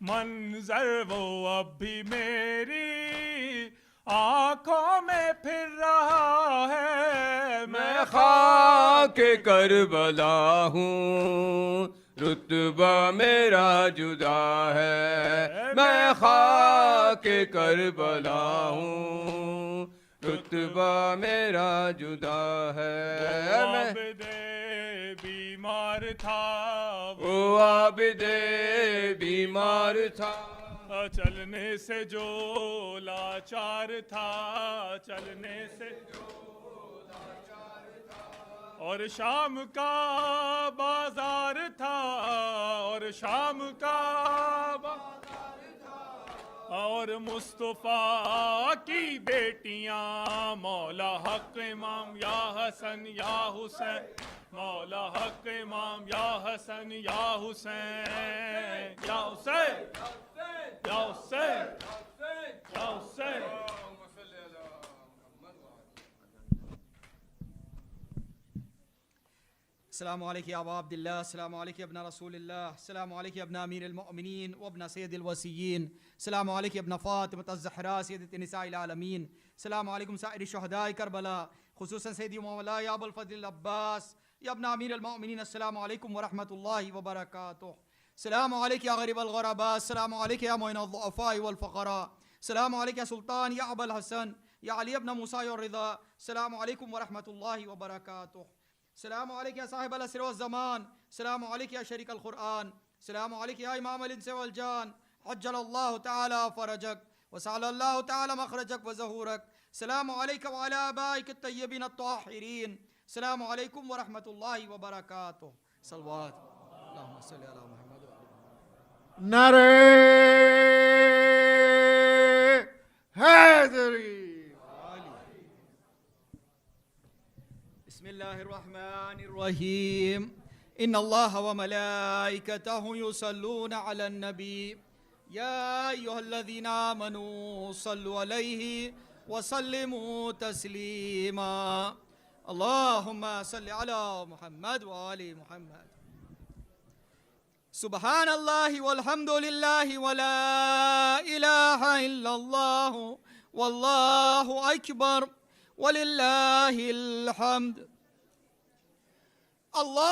[SPEAKER 9] منظر وہ اب بھی میری آنکھوں میں پھر رہا ہے
[SPEAKER 6] میں خاک کربلا ہوں رتبہ میرا جدا ہے میں خاک کربلا ہوں رتبہ میرا جدا ہے میں
[SPEAKER 9] عابد بیمار تھا
[SPEAKER 6] وہ عابد بیمار تھا
[SPEAKER 9] چلنے سے جو لاچار تھا چلنے سے اور شام کا بازار تھا اور شام کا بازار تھا اور مصطفیٰ کی بیٹیاں مولا حق امام یا حسن یا حسین مولا حق امام یا حسن یا حسین یا حسین یا حسین یا حسین.
[SPEAKER 2] السلام علیکم یا ابا عبداللہ، السلام علیکم ابن رسول اللہ، السلام علیکم ابن امیر المؤمنین وابن سید الوسیین، السلام علیکم ابن فاطمة الزہرا سیدۃ نساء العالمین، السلام علیکم سائر شہداء کربلا خصوصاً سیدی مولا یا ابو الفضل العباس یا ابن امیر المؤمنین، السلام علیکم ورحمۃ اللہ وبرکاتہ. السلام علیکم یا غریب الغرباء، السلام علیکم یا معین الضعفاء والفقراء، السلام علیکم یا سلطان یا ابا الحسن یا علی ابن موسیٰ الرضا، السلام علیکم ورحمۃ اللہ وبرکاتہ. السلام علیکم یا صاحب العصر والزمان، السلام علیکم یا شریک القرآن، السلام علیکم یا امام الانس والجان، عجل اللہ تعالی فرجک وسعل اللہ تعالی مخرجک وظہورک، السلام علیکم وعلی آبائک الطیبین الطاہرین، السلام علیکم ورحمۃ اللہ وبرکاتہ. صلوات اللہم صلی علی محمد
[SPEAKER 5] نعرہ حیدری.
[SPEAKER 2] بسم اللہ الرحمن الرحیم. ان اللہ وملائکتہ یصلون علی النبی یا ایہا الذین آمنوا صلوا علیہ وسلموا تسلیما. اللہم صل علی محمد وآل محمد. سبحان اللہ والحمد للہ ولا الہ الا اللہ واللہ اکبر وللہ الحمد. اللہ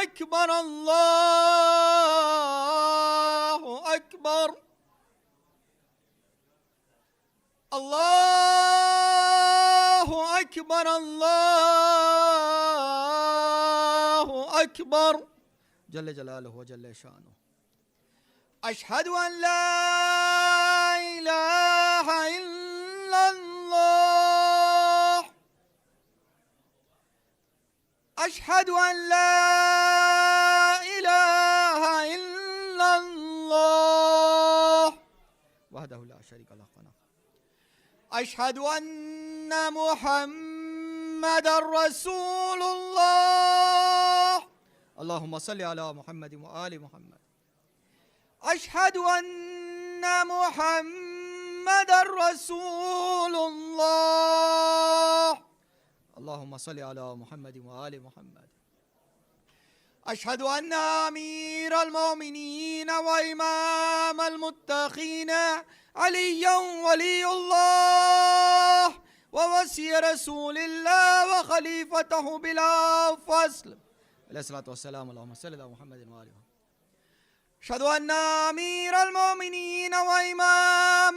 [SPEAKER 2] اکبر اللہ اکبر اللہ اکبر اللہ اکبر جل جلالہ و جل شانہ. اشہد ان لا الہ الا اللہ اشہد ان لا الہ الا اللہ وحدہ لا شریک لہ. اشہد ان محمد رسول اللہ. اللہم صلی علی محمد وآل محمد. اشہد ان محمد رسول اللہ. اللہم صلی علی محمد وآل محمد. اشہد ان امیر المومنین و امام المتقین علی ولی اللہ ووصی رسول اللہ وخلیفتہ بلا فصل علیہ الصلاۃ والسلام. اللہم صلی علی محمد وآل محمد. اشہد ان امیر المومنین و امام